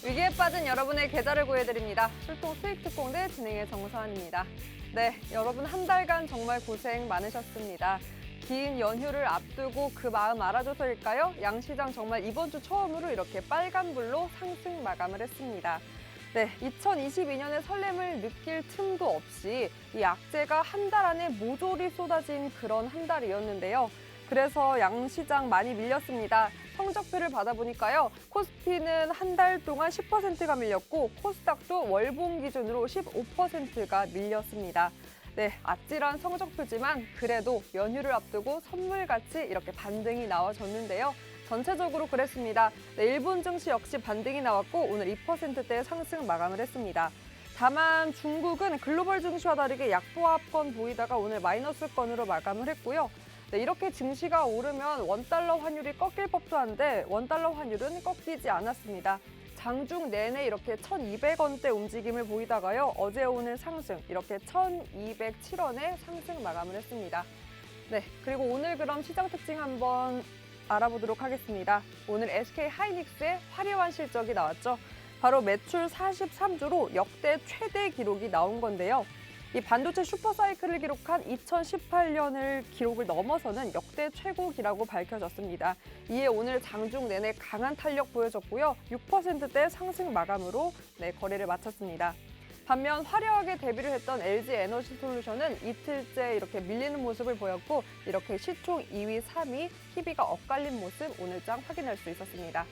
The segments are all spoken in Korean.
위기에 빠진 여러분의 계좌를 구해드립니다. 출동 수익 특공대 진행의 정서환입니다. 네, 여러분 한 달간 정말 고생 많으셨습니다. 긴 연휴를 앞두고 그 마음 알아줘서일까요? 양시장 정말 이번 주 처음으로 이렇게 빨간불로 상승 마감을 했습니다. 네, 2022년의 설렘을 느낄 틈도 없이 이 악재가 한 달 안에 모조리 쏟아진 그런 한 달이었는데요. 그래서 양시장 많이 밀렸습니다. 성적표를 받아보니까요. 코스피는 한 달 동안 10%가 밀렸고 코스닥도 월봉 기준으로 15%가 밀렸습니다. 네, 아찔한 성적표지만 그래도 연휴를 앞두고 선물같이 이렇게 반등이 나와줬는데요. 전체적으로 그랬습니다. 네, 일본 증시 역시 반등이 나왔고 오늘 2%대의 상승 마감을 했습니다. 다만 중국은 글로벌 증시와 다르게 약보합권 보이다가 오늘 마이너스권으로 마감을 했고요. 네, 이렇게 증시가 오르면 원달러 환율이 꺾일 법도 한데 원달러 환율은 꺾이지 않았습니다. 장중 내내 이렇게 1,200원대 움직임을 보이다가요. 어제 오늘 상승 이렇게 1,207원에 상승 마감을 했습니다. 네, 그리고 오늘 그럼 시장 특징 한번 알아보도록 하겠습니다. 오늘 SK하이닉스의 화려한 실적이 나왔죠. 바로 매출 43조로 역대 최대 기록이 나온 건데요. 이 반도체 슈퍼사이클을 기록한 2018년을 기록을 넘어서는 역대 최고기라고 밝혀졌습니다. 이에 오늘 장중 내내 강한 탄력 보여줬고요. 6%대 상승 마감으로 거래를 마쳤습니다. 반면 화려하게 데뷔를 했던 LG에너지솔루션은 이틀째 이렇게 밀리는 모습을 보였고 이렇게 시총 2위, 3위, PB가 엇갈린 모습 오늘장 확인할 수 있었습니다.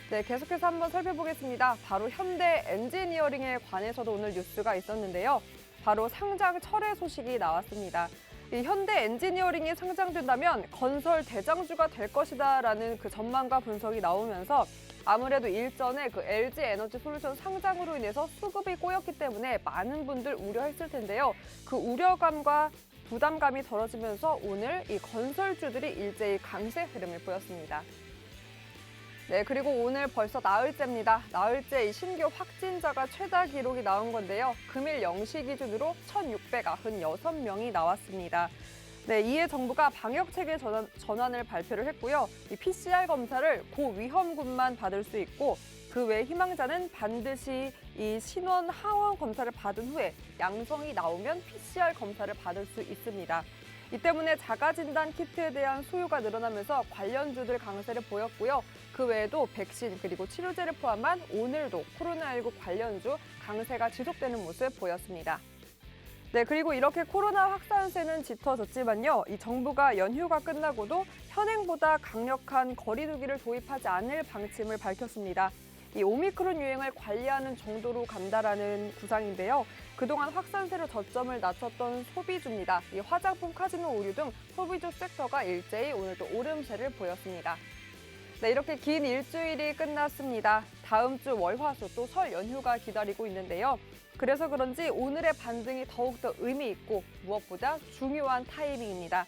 네, 계속해서 한번 살펴보겠습니다. 바로 현대 엔지니어링에 관해서도 오늘 뉴스가 있었는데요. 바로 상장 철회 소식이 나왔습니다. 이 현대 엔지니어링이 상장된다면 건설 대장주가 될 것이다라는 그 전망과 분석이 나오면서 아무래도 일전에 그 LG 에너지 솔루션 상장으로 인해서 수급이 꼬였기 때문에 많은 분들 우려했을 텐데요. 그 우려감과 부담감이 덜어지면서 오늘 이 건설주들이 일제히 강세 흐름을 보였습니다. 네, 그리고 오늘 벌써 나흘째입니다. 나흘째 이 신규 확진자가 최다 기록이 나온 건데요. 금일 0시 기준으로 1,696명이 나왔습니다. 네, 이에 정부가 방역체계 전환을 발표를 했고요. 이 PCR 검사를 고위험군만 받을 수 있고 그 외 희망자는 반드시 이 신원 항원 검사를 받은 후에 양성이 나오면 PCR 검사를 받을 수 있습니다. 이 때문에 자가진단 키트에 대한 수요가 늘어나면서 관련주들 강세를 보였고요. 그 외에도 백신 그리고 치료제를 포함한 오늘도 코로나19 관련주 강세가 지속되는 모습 보였습니다. 네, 그리고 이렇게 코로나 확산세는 짙어졌지만요. 이 정부가 연휴가 끝나고도 현행보다 강력한 거리두기를 도입하지 않을 방침을 밝혔습니다. 이 오미크론 유행을 관리하는 정도로 간다라는 구상인데요. 그동안 확산세로 저점을 낮췄던 소비주입니다. 이 화장품, 카지노, 의류 등 소비주 섹터가 일제히 오늘도 오름세를 보였습니다. 네, 이렇게 긴 일주일이 끝났습니다. 다음 주 월, 화, 수 또 설 연휴가 기다리고 있는데요. 그래서 그런지 오늘의 반등이 더욱더 의미 있고 무엇보다 중요한 타이밍입니다.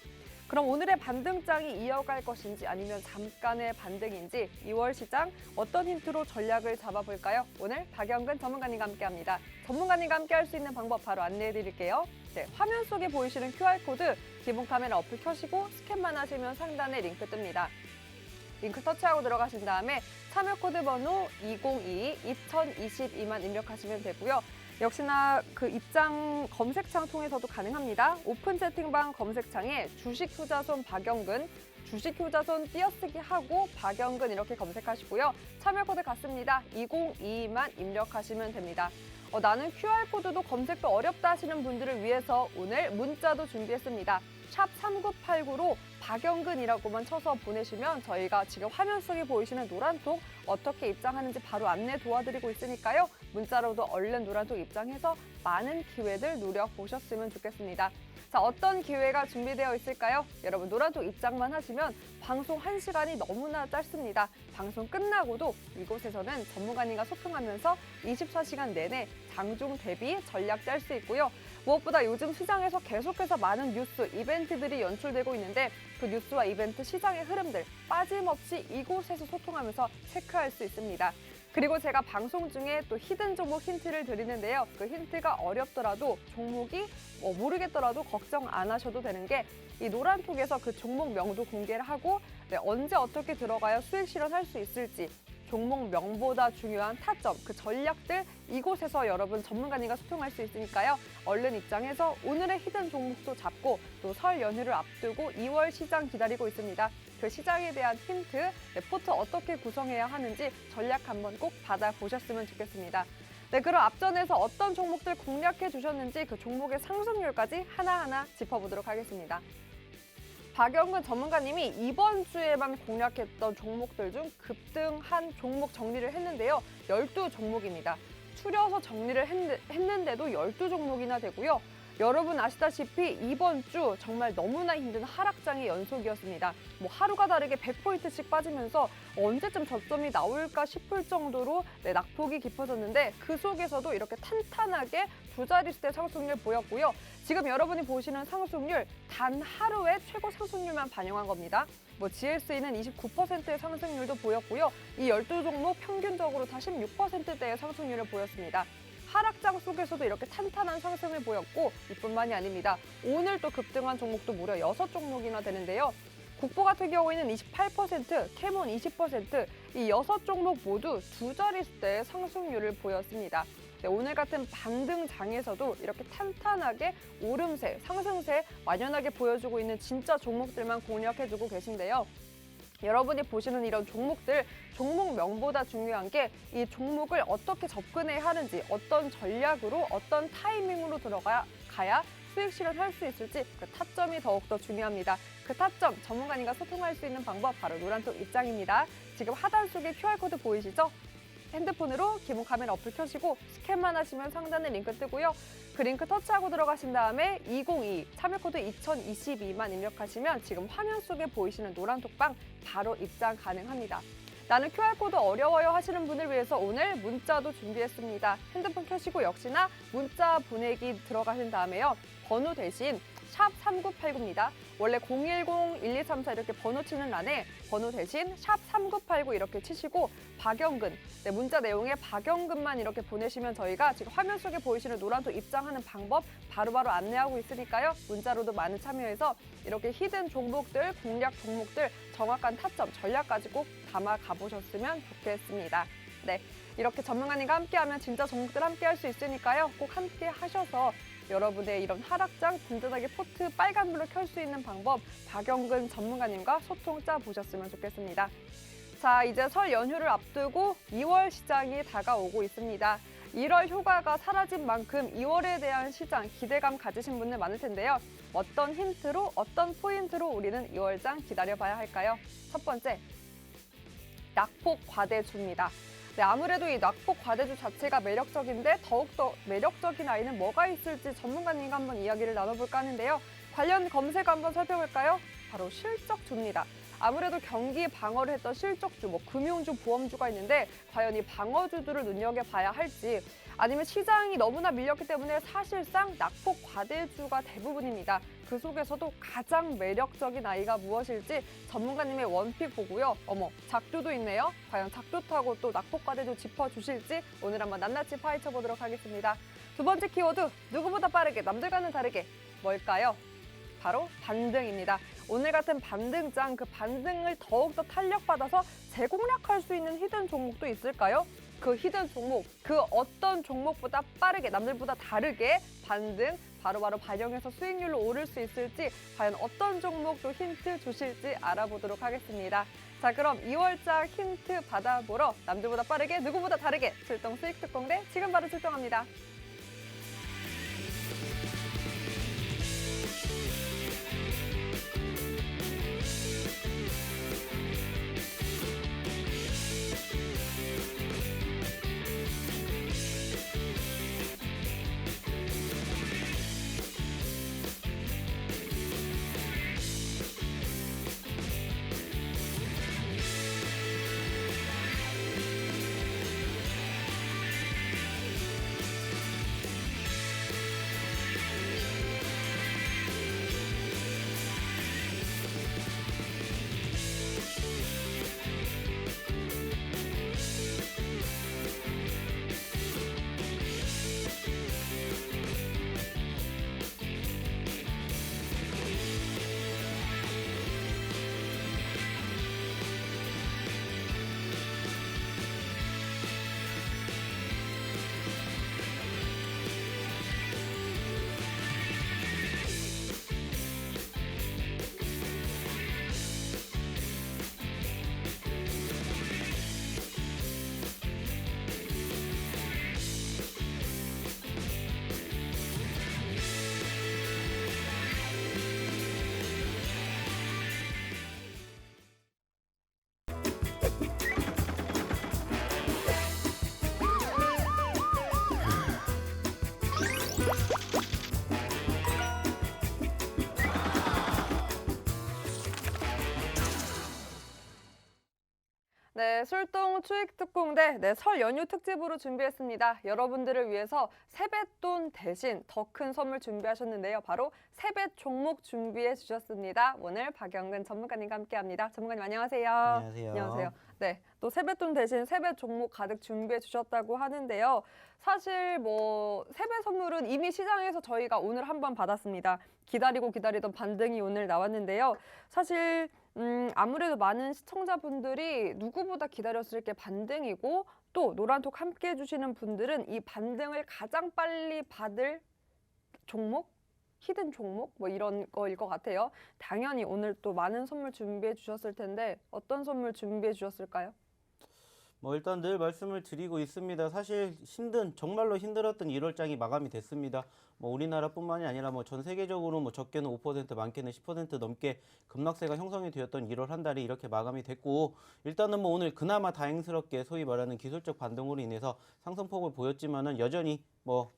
그럼 오늘의 반등장이 이어갈 것인지 아니면 잠깐의 반등인지 2월 시장 어떤 힌트로 전략을 잡아볼까요? 오늘 박영근 전문가님과 함께합니다. 전문가님과 함께할 수 있는 방법 바로 안내해드릴게요. 네, 화면 속에 보이시는 QR코드 기본 카메라 어플 켜시고 스캔만 하시면 상단에 링크 뜹니다. 링크 터치하고 들어가신 다음에 참여 코드 번호 2022-2022만 입력하시면 되고요. 역시나 그 입장 검색창 통해서도 가능합니다. 오픈 채팅방 검색창에 주식효자손 박영근, 주식효자손 띄어쓰기 하고 박영근 이렇게 검색하시고요. 참여 코드 같습니다. 2022만 입력하시면 됩니다. 나는 QR코드도 검색도 어렵다 하시는 분들을 위해서 오늘 문자도 준비했습니다. 샵 3989로 박영근이라고만 쳐서 보내시면 저희가 지금 화면 속에 보이시는 노란톡 어떻게 입장하는지 바로 안내 도와드리고 있으니까요. 문자로도 얼른 노란톡 입장해서 많은 기회들 누려보셨으면 좋겠습니다. 자, 어떤 기회가 준비되어 있을까요? 여러분 노란톡 입장만 하시면 방송 1시간이 너무나 짧습니다. 방송 끝나고도 이곳에서는 전문가님과 소통하면서 24시간 내내 장중 대비 전략 짤 수 있고요. 무엇보다 요즘 시장에서 계속해서 많은 뉴스, 이벤트들이 연출되고 있는데 그 뉴스와 이벤트 시장의 흐름들 빠짐없이 이곳에서 소통하면서 체크할 수 있습니다. 그리고 제가 방송 중에 또 히든 종목 힌트를 드리는데요. 그 힌트가 어렵더라도 종목이 모르겠더라도 걱정 안 하셔도 되는 게 이 노란톡에서 그 종목명도 공개를 하고 언제 어떻게 들어가야 수익 실현할 수 있을지 종목 명보다 중요한 타점, 그 전략들 이곳에서 여러분 전문가님과 소통할 수 있으니까요. 얼른 입장해서 오늘의 히든 종목도 잡고 또 설 연휴를 앞두고 2월 시장 기다리고 있습니다. 그 시장에 대한 힌트, 포트 어떻게 구성해야 하는지 전략 한번 꼭 받아보셨으면 좋겠습니다. 네, 그럼 앞전에서 어떤 종목들 공략해 주셨는지 그 종목의 상승률까지 하나하나 짚어보도록 하겠습니다. 박영근 전문가님이 이번 주에만 공략했던 종목들 중 급등한 종목 정리를 했는데요. 12종목입니다. 추려서 정리를 했는데도 12종목이나 되고요. 여러분 아시다시피 이번 주 정말 너무나 힘든 하락장의 연속이었습니다. 뭐 하루가 다르게 100포인트씩 빠지면서 언제쯤 저점이 나올까 싶을 정도로 낙폭이 깊어졌는데 그 속에서도 이렇게 탄탄하게 두 자릿수의 상승률 보였고요. 지금 여러분이 보시는 상승률 단 하루의 최고 상승률만 반영한 겁니다. 뭐 GLS는 29%의 상승률도 보였고요. 이 12종목 평균적으로 다 16%대의 상승률을 보였습니다. 하락장 속에서도 이렇게 탄탄한 상승을 보였고 이뿐만이 아닙니다. 오늘 또 급등한 종목도 무려 6종목이나 되는데요. 국보 같은 경우에는 28%, 캐몬 20%, 이 6종목 모두 두 자릿수대의 상승률을 보였습니다. 네, 오늘 같은 반등장에서도 이렇게 탄탄하게 오름세, 상승세 완연하게 보여주고 있는 진짜 종목들만 공략해주고 계신데요. 여러분이 보시는 이런 종목들, 종목 명보다 중요한 게 이 종목을 어떻게 접근해야 하는지, 어떤 전략으로, 어떤 타이밍으로 들어가야 수익 실현할 수 있을지 그 타점이 더욱더 중요합니다. 그 타점, 전문가님과 소통할 수 있는 방법 바로 노란톡 입장입니다. 지금 하단 속에 QR코드 보이시죠? 핸드폰으로 기본 카메라 어플 켜시고 스캔만 하시면 상단에 링크 뜨고요. 그 링크 터치하고 들어가신 다음에 2022 참여코드 2022만 입력하시면 지금 화면 속에 보이시는 노란 톡방 바로 입장 가능합니다. 나는 QR코드 어려워요 하시는 분을 위해서 오늘 문자도 준비했습니다. 핸드폰 켜시고 역시나 문자 보내기 들어가신 다음에요. 번호 대신 샵 3989입니다. 원래 010-1234 이렇게 번호 치는 란에 번호 대신 샵 3989 이렇게 치시고 박영근, 네, 문자 내용에 박영근만 이렇게 보내시면 저희가 지금 화면 속에 보이시는 노란톡 입장하는 방법 바로바로 안내하고 있으니까요. 문자로도 많은 참여해서 이렇게 히든 종목들, 공략 종목들, 정확한 타점, 전략까지 꼭 담아 가보셨으면 좋겠습니다. 네, 이렇게 전문가님과 함께하면 진짜 종목들 함께할 수 있으니까요. 꼭 함께 하셔서 여러분의 이런 하락장 든든하게 포트 빨간불로 켤 수 있는 방법 박영근 전문가님과 소통 짜보셨으면 좋겠습니다. 자, 이제 설 연휴를 앞두고 2월 시장이 다가오고 있습니다. 1월 휴가가 사라진 만큼 2월에 대한 시장 기대감 가지신 분들 많을 텐데요. 어떤 힌트로, 어떤 포인트로 우리는 2월장 기다려봐야 할까요? 첫 번째, 낙폭 과대주입니다. 네, 아무래도 이 낙폭 과대주 자체가 매력적인데 더욱더 매력적인 아이는 뭐가 있을지 전문가님과 한번 이야기를 나눠볼까 하는데요. 관련 검색 한번 살펴볼까요? 바로 실적주입니다. 아무래도 경기 방어를 했던 실적주, 뭐 금융주, 보험주가 있는데 과연 이 방어주들을 눈여겨봐야 할지 아니면 시장이 너무나 밀렸기 때문에 사실상 낙폭 과대주가 대부분입니다. 그 속에서도 가장 매력적인 아이가 무엇일지 전문가님의 원픽 보고요. 어머, 작두도 있네요. 과연 작두 타고 또 낙폭 과대주 짚어주실지 오늘 한번 낱낱이 파헤쳐보도록 하겠습니다. 두 번째 키워드, 누구보다 빠르게 남들과는 다르게 뭘까요? 바로 반등입니다. 오늘 같은 반등장, 그 반등을 더욱더 탄력받아서 재공략할 수 있는 히든 종목도 있을까요? 그 히든 종목, 그 어떤 종목보다 빠르게, 남들보다 다르게 반등 바로바로 반영해서 수익률로 오를 수 있을지 과연 어떤 종목도 힌트 주실지 알아보도록 하겠습니다. 자, 그럼 2월장 힌트 받아보러 남들보다 빠르게, 누구보다 다르게 출동 수익 특공대 지금 바로 출동합니다. 네, 술동 추익특공대 설 연휴 특집으로 준비했습니다. 여러분들을 위해서 세뱃돈 대신 더 큰 선물 준비하셨는데요. 바로 세뱃 종목 준비해 주셨습니다. 오늘 박영근 전문가님과 함께합니다. 전문가님 안녕하세요. 안녕하세요. 안녕하세요. 네, 또 세뱃돈 대신 세뱃 종목 가득 준비해 주셨다고 하는데요. 사실 세뱃 선물은 이미 시장에서 저희가 오늘 한번 받았습니다. 기다리던 반등이 오늘 나왔는데요. 사실 아무래도 많은 시청자분들이 누구보다 기다렸을 게 반등이고 또 노란톡 함께 해주시는 분들은 이 반등을 가장 빨리 받을 종목? 히든 종목? 이런 거일 것 같아요. 당연히 오늘 또 많은 선물 준비해 주셨을 텐데 어떤 선물 준비해 주셨을까요? 일단 늘 말씀을 드리고 있습니다. 사실 정말로 힘들었던 1월장이 마감이 됐습니다. 우리나라뿐만이 아니라 전 세계적으로 적게는 5%, 많게는 10% 넘게 급락세가 형성이 되었던 1월 한 달이 이렇게 마감이 됐고, 일단은 오늘 그나마 다행스럽게 소위 말하는 기술적 반등으로 인해서 상승폭을 보였지만은 여전히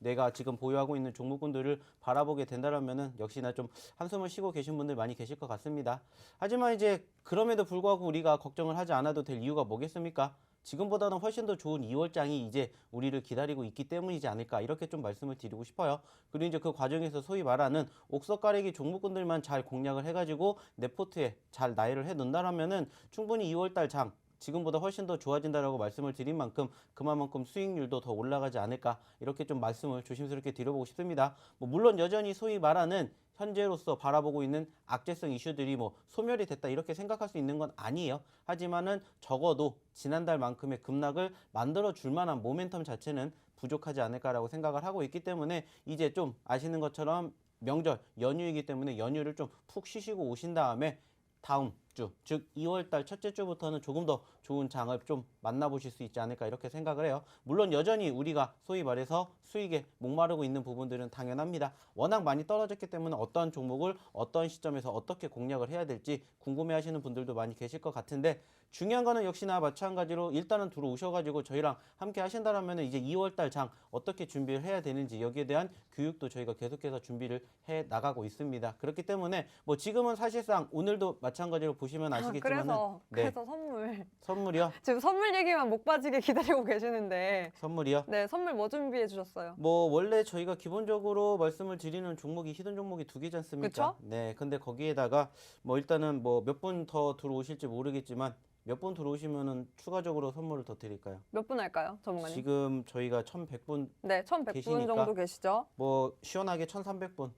내가 지금 보유하고 있는 종목군들을 바라보게 된다면은 역시나 좀 한숨을 쉬고 계신 분들 많이 계실 것 같습니다. 하지만 이제 그럼에도 불구하고 우리가 걱정을 하지 않아도 될 이유가 뭐겠습니까? 지금보다는 훨씬 더 좋은 2월장이 이제 우리를 기다리고 있기 때문이지 않을까, 이렇게 좀 말씀을 드리고 싶어요. 그리고 이제 그 과정에서 소위 말하는 옥석가래기 종목군들만 잘 공략을 해가지고 내 포트에 잘 나열을 해 놓는다면은 충분히 2월달 장 지금보다 훨씬 더 좋아진다라고 말씀을 드린 만큼 그만큼 수익률도 더 올라가지 않을까, 이렇게 좀 말씀을 조심스럽게 드려보고 싶습니다. 물론 여전히 소위 말하는 현재로서 바라보고 있는 악재성 이슈들이 소멸이 됐다 이렇게 생각할 수 있는 건 아니에요. 하지만은 적어도 지난달만큼의 급락을 만들어 줄 만한 모멘텀 자체는 부족하지 않을까라고 생각을 하고 있기 때문에 이제 좀 아시는 것처럼 명절 연휴이기 때문에 연휴를 좀 푹 쉬시고 오신 다음에 다음 주, 즉 2월달 첫째 주부터는 조금 더 좋은 장을 좀 만나보실 수 있지 않을까, 이렇게 생각을 해요. 물론 여전히 우리가 소위 말해서 수익에 목마르고 있는 부분들은 당연합니다. 워낙 많이 떨어졌기 때문에 어떤 종목을 어떤 시점에서 어떻게 공략을 해야 될지 궁금해하시는 분들도 많이 계실 것 같은데, 중요한 거는 역시나 마찬가지로 일단은 들어오셔가지고 저희랑 함께 하신다면 이제 2월달 장 어떻게 준비를 해야 되는지 여기에 대한 교육도 저희가 계속해서 준비를 해 나가고 있습니다. 그렇기 때문에 지금은 사실상 오늘도 마찬가지로 보시면 아시겠지만은 그래서 선물이요? 지금 선물 얘기만 목 빠지게 기다리고 계시는데 선물이요? 네, 선물 뭐 준비해 주셨어요? 원래 저희가 기본적으로 말씀을 드리는 종목이 히든 종목이 2개지 않습니까? 그쵸? 네, 근데 거기에다가 일단은 몇 분 더 들어오실지 모르겠지만 몇 분 들어오시면은 추가적으로 선물을 더 드릴까요? 몇 분 할까요, 전문가님? 지금 저희가 1,100분 네, 1,100분 계시니까 정도 계시죠? 시원하게 1,300분.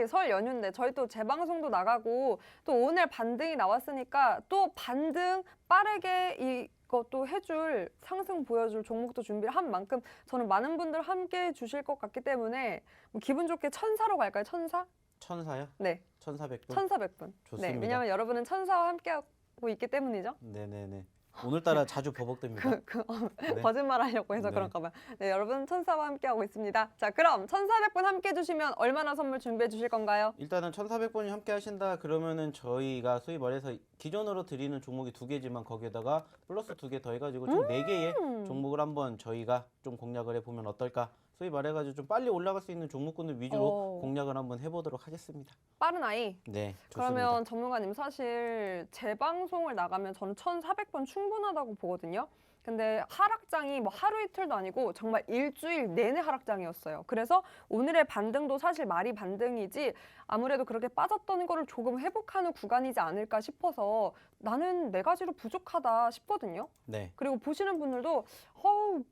설 연휴인데 저희 또 재방송도 나가고 또 오늘 반등이 나왔으니까 또 반등 빠르게 이것도 해줄 상승 보여줄 종목도 준비를 한 만큼 저는 많은 분들 함께 해주실 것 같기 때문에 기분 좋게 천사로 갈까요? 천사? 천사요? 네. 1,400분? 1,400분. 좋습니다. 네, 왜냐하면 여러분은 천사와 함께하고 있기 때문이죠. 네네네. 오늘따라 자주 버벅됩니다. 네. 거짓말 하려고 해서 네. 그런가 봐요. 네, 여러분 천사와 함께하고 있습니다. 자, 그럼 1,400분 함께 해주시면 얼마나 선물 준비해 주실 건가요? 일단은 1,400분이 함께 하신다 그러면은 저희가 소위 말해서 기존으로 드리는 종목이 2개지만 거기에다가 플러스 2개 더해가지고 총 4개의 종목을 한번 저희가 좀 공략을 해보면 어떨까? 소위 말해가지고 좀 빨리 올라갈 수 있는 종목군들 위주로 공략을 한번 해보도록 하겠습니다. 빠른 아이. 네, 좋습니다. 그러면 전문가님 사실 제 방송을 나가면 저는 1,400번 충분하다고 보거든요. 근데 하락장이 하루 이틀도 아니고 정말 일주일 내내 하락장이었어요. 그래서 오늘의 반등도 사실 말이 반등이지 아무래도 그렇게 빠졌던 거를 조금 회복하는 구간이지 않을까 싶어서 나는 4가지로 부족하다 싶거든요. 네. 그리고 보시는 분들도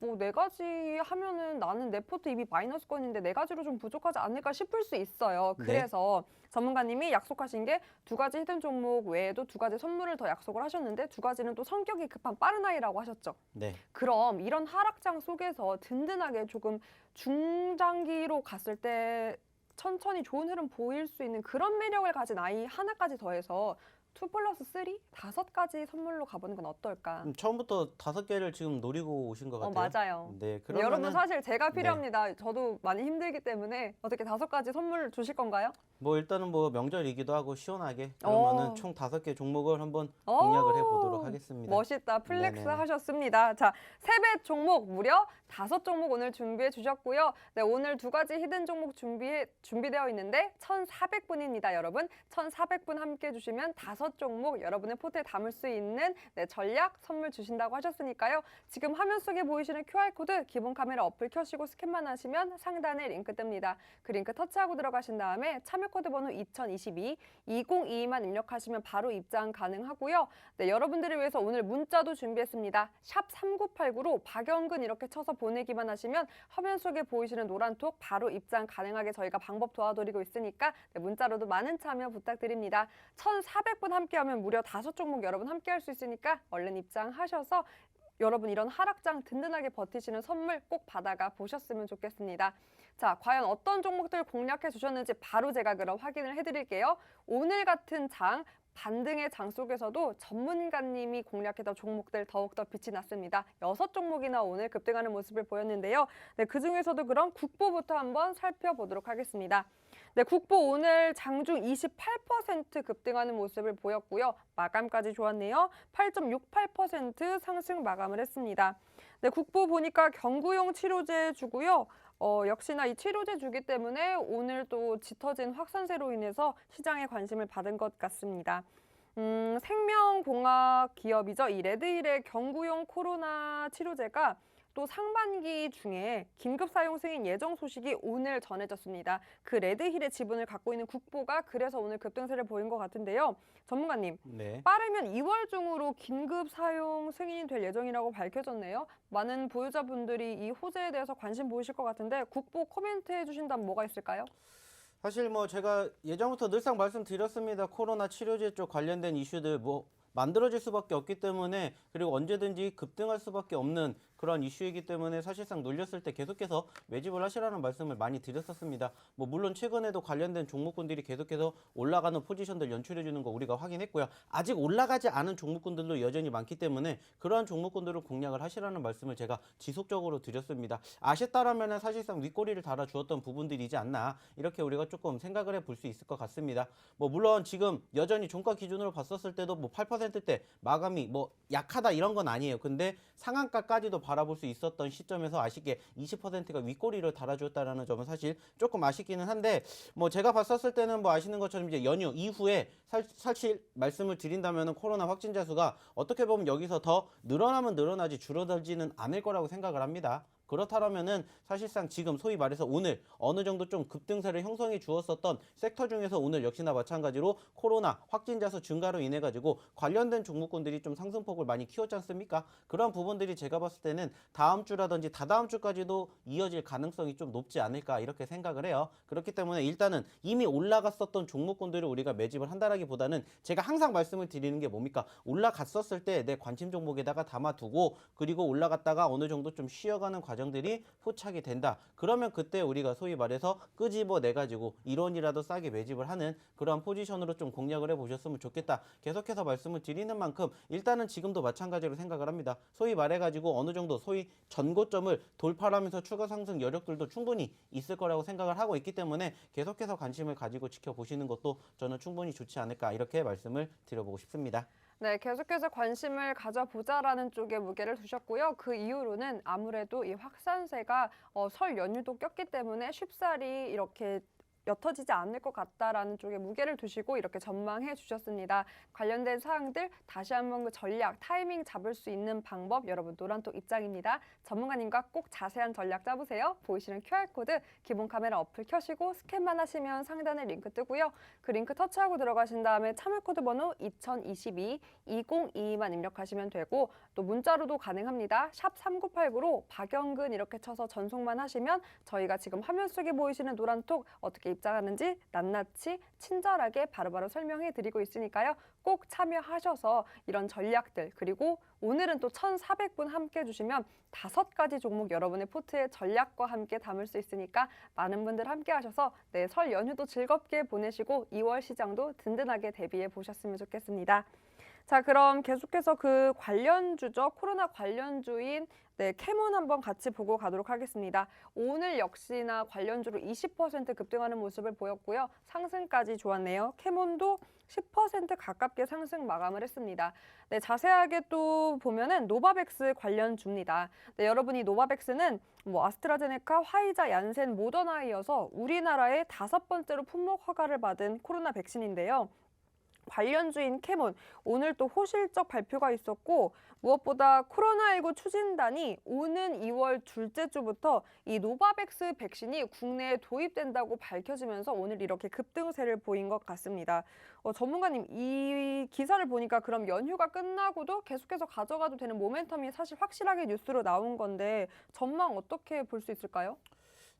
4가지 하면은 나는 내 포트 이미 마이너스권인데 4가지로 좀 부족하지 않을까 싶을 수 있어요. 그래서 전문가님이 약속하신 게 2가지 히든 종목 외에도 2가지 선물을 더 약속을 하셨는데 2가지는 또 성격이 급한 빠른 아이라고 하셨죠. 네. 그럼 이런 하락장 속에서 든든하게 조금 중장기로 갔을 때 천천히 좋은 흐름 보일 수 있는 그런 매력을 가진 아이 하나까지 더해서 2+3? 5가지 선물로 가보는 건 어떨까? 처음부터 5개를 지금 노리고 오신 것 같아요. 맞아요. 네, 근데 여러분 사실 제가 필요합니다. 저도 많이 힘들기 때문에 어떻게 5가지 선물 주실 건가요? 일단은 명절이기도 하고 시원하게 그러면은 총 5개 종목을 한번 공략을 해보도록 하겠습니다. 멋있다. 플렉스 네네. 하셨습니다. 자, 세뱃 종목 무려 5종목 오늘 준비해 주셨고요. 네, 오늘 2가지 히든 종목 준비되어 있는데 1,400분입니다, 여러분. 1,400분 함께 해주시면 5 5종목 여러분의 포트에 담을 수 있는 전략 선물 주신다고 하셨으니까요. 지금 화면 속에 보이시는 QR코드 기본 카메라 어플 켜시고 스캔만 하시면 상단에 링크 뜹니다. 그 링크 터치하고 들어가신 다음에 참여 코드 번호 2022만 입력하시면 바로 입장 가능하고요. 네, 여러분들을 위해서 오늘 문자도 준비했습니다. 샵 3989로 박영근 이렇게 쳐서 보내기만 하시면 화면 속에 보이시는 노란 톡 바로 입장 가능하게 저희가 방법 도와드리고 있으니까 네, 문자로도 많은 참여 부탁드립니다. 1,400분 함께하면 무려 5종목 여러분 함께할 수 있으니까 얼른 입장하셔서 여러분 이런 하락장 든든하게 버티시는 선물 꼭 받아가 보셨으면 좋겠습니다. 자, 과연 어떤 종목들 공략해 주셨는지 바로 제가 그럼 확인을 해드릴게요. 오늘 같은 장 반등의 장 속에서도 전문가님이 공략했던 종목들 더욱더 빛이 났습니다. 6종목이나 오늘 급등하는 모습을 보였는데요. 네, 그중에서도 그럼 국보부터 한번 살펴보도록 하겠습니다. 네, 국보 오늘 장중 28% 급등하는 모습을 보였고요. 마감까지 좋았네요. 8.68% 상승 마감을 했습니다. 네, 국보 보니까 경구용 치료제 주고요. 역시나 이 치료제 주기 때문에 오늘 또 짙어진 확산세로 인해서 시장에 관심을 받은 것 같습니다. 생명공학 기업이죠. 이 레드힐의 경구용 코로나 치료제가 또 상반기 중에 긴급 사용 승인 예정 소식이 오늘 전해졌습니다. 그 레드힐의 지분을 갖고 있는 국보가 그래서 오늘 급등세를 보인 것 같은데요. 전문가님, 네. 빠르면 2월 중으로 긴급 사용 승인이 될 예정이라고 밝혀졌네요. 많은 보유자분들이 이 호재에 대해서 관심 보이실 것 같은데 국보 코멘트해 주신다면 뭐가 있을까요? 사실 뭐 제가 예전부터 늘상 말씀드렸습니다. 코로나 치료제 쪽 관련된 이슈들 뭐 만들어질 수밖에 없기 때문에, 그리고 언제든지 급등할 수밖에 없는 그런 이슈이기 때문에 사실상 눌렸을 때 계속해서 매집을 하시라는 말씀을 많이 드렸었습니다. 뭐 물론 최근에도 관련된 종목군들이 계속해서 올라가는 포지션들 연출해 주는 거 우리가 확인했고요. 아직 올라가지 않은 종목군들도 여전히 많기 때문에 그러한 종목군들을 공략을 하시라는 말씀을 제가 지속적으로 드렸습니다. 아쉽다라면 사실상 윗꼬리를 달아주었던 부분들이지 않나, 이렇게 우리가 조금 생각을 해볼 수 있을 것 같습니다. 뭐 물론 지금 여전히 종가 기준으로 봤었을 때도 뭐 8%대 마감이 뭐 약하다 이런 건 아니에요. 근데 상한가까지도 바라볼 수 있었던 시점에서 아쉽게 20%가 윗꼬리를 달아주었다라는 점은 사실 조금 아쉽기는 한데, 뭐 제가 봤었을 때는 뭐 아시는 것처럼 이제 연휴 이후에 사실 말씀을 드린다면 코로나 확진자 수가 어떻게 보면 여기서 더 늘어나면 늘어나지 줄어들지는 않을 거라고 생각을 합니다. 그렇다면은 사실상 지금 소위 말해서 오늘 어느 정도 좀 급등세를 형성해 주었었던 섹터 중에서 오늘 역시나 마찬가지로 코로나 확진자 수 증가로 인해 가지고 관련된 종목군들이 좀 상승폭을 많이 키웠지 않습니까? 그런 부분들이 제가 봤을 때는 다음 주라든지 다다음 주까지도 이어질 가능성이 좀 높지 않을까 이렇게 생각을 해요. 그렇기 때문에 일단은 이미 올라갔었던 종목군들을 우리가 매집을 한다라기보다는 제가 항상 말씀을 드리는 게 뭡니까? 올라갔었을 때 내 관심 종목에다가 담아두고, 그리고 올라갔다가 어느 정도 좀 쉬어가는 과정들이 포착이 된다. 그러면 그때 우리가 소위 말해서 끄집어 내가지고 1원이라도 싸게 매집을 하는 그런 포지션으로 좀 공략을 해보셨으면 좋겠다. 계속해서 말씀을 드리는 만큼 일단은 지금도 마찬가지로 생각을 합니다. 소위 말해가지고 어느 정도 소위 전고점을 돌파하면서 추가 상승 여력들도 충분히 있을 거라고 생각을 하고 있기 때문에 계속해서 관심을 가지고 지켜보시는 것도 저는 충분히 좋지 않을까 이렇게 말씀을 드려보고 싶습니다. 네, 계속해서 관심을 가져보자라는 쪽에 무게를 두셨고요. 그 이후로는 아무래도 이 확산세가 설 연휴도 꼈기 때문에 쉽사리 이렇게 옅어지지 않을 것 같다라는 쪽에 무게를 두시고 이렇게 전망해 주셨습니다. 관련된 사항들 다시 한번 그 전략, 타이밍 잡을 수 있는 방법 여러분 노란톡 입장입니다. 전문가님과 꼭 자세한 전략 짜보세요. 보이시는 QR코드 기본 카메라 어플 켜시고 스캔만 하시면 상단에 링크 뜨고요. 그 링크 터치하고 들어가신 다음에 참여 코드 번호 2022만 입력하시면 되고 또 문자로도 가능합니다. 샵 3989로 박영근 이렇게 쳐서 전송만 하시면 저희가 지금 화면 속에 보이시는 노란톡 어떻게 입장하는지 낱낱이 친절하게 바로바로 설명해 드리고 있으니까요. 꼭 참여하셔서 이런 전략들, 그리고 오늘은 또 1,400분 함께 해주시면 5가지 종목 여러분의 포트에 전략과 함께 담을 수 있으니까 많은 분들 함께 하셔서 네, 설 연휴도 즐겁게 보내시고 2월 시장도 든든하게 대비해 보셨으면 좋겠습니다. 자, 그럼 계속해서 그 관련주죠. 코로나 관련주인 캐몬 한번 같이 보고 가도록 하겠습니다. 오늘 역시나 관련주로 20% 급등하는 모습을 보였고요. 상승까지 좋았네요. 캐몬도 10% 가깝게 상승 마감을 했습니다. 네, 자세하게 또 보면은 노바백스 관련주입니다. 네, 여러분이 노바백스는 뭐 아스트라제네카, 화이자, 얀센, 모더나에 이어서 우리나라의 5번째로 품목 허가를 받은 코로나 백신인데요. 관련주인 캐몬, 오늘 또 호실적 발표가 있었고 무엇보다 코로나19 추진단이 오는 2월 둘째 주부터 이 노바백스 백신이 국내에 도입된다고 밝혀지면서 오늘 이렇게 급등세를 보인 것 같습니다. 전문가님, 이 기사를 보니까 그럼 연휴가 끝나고도 계속해서 가져가도 되는 모멘텀이 사실 확실하게 뉴스로 나온 건데 전망 어떻게 볼 수 있을까요?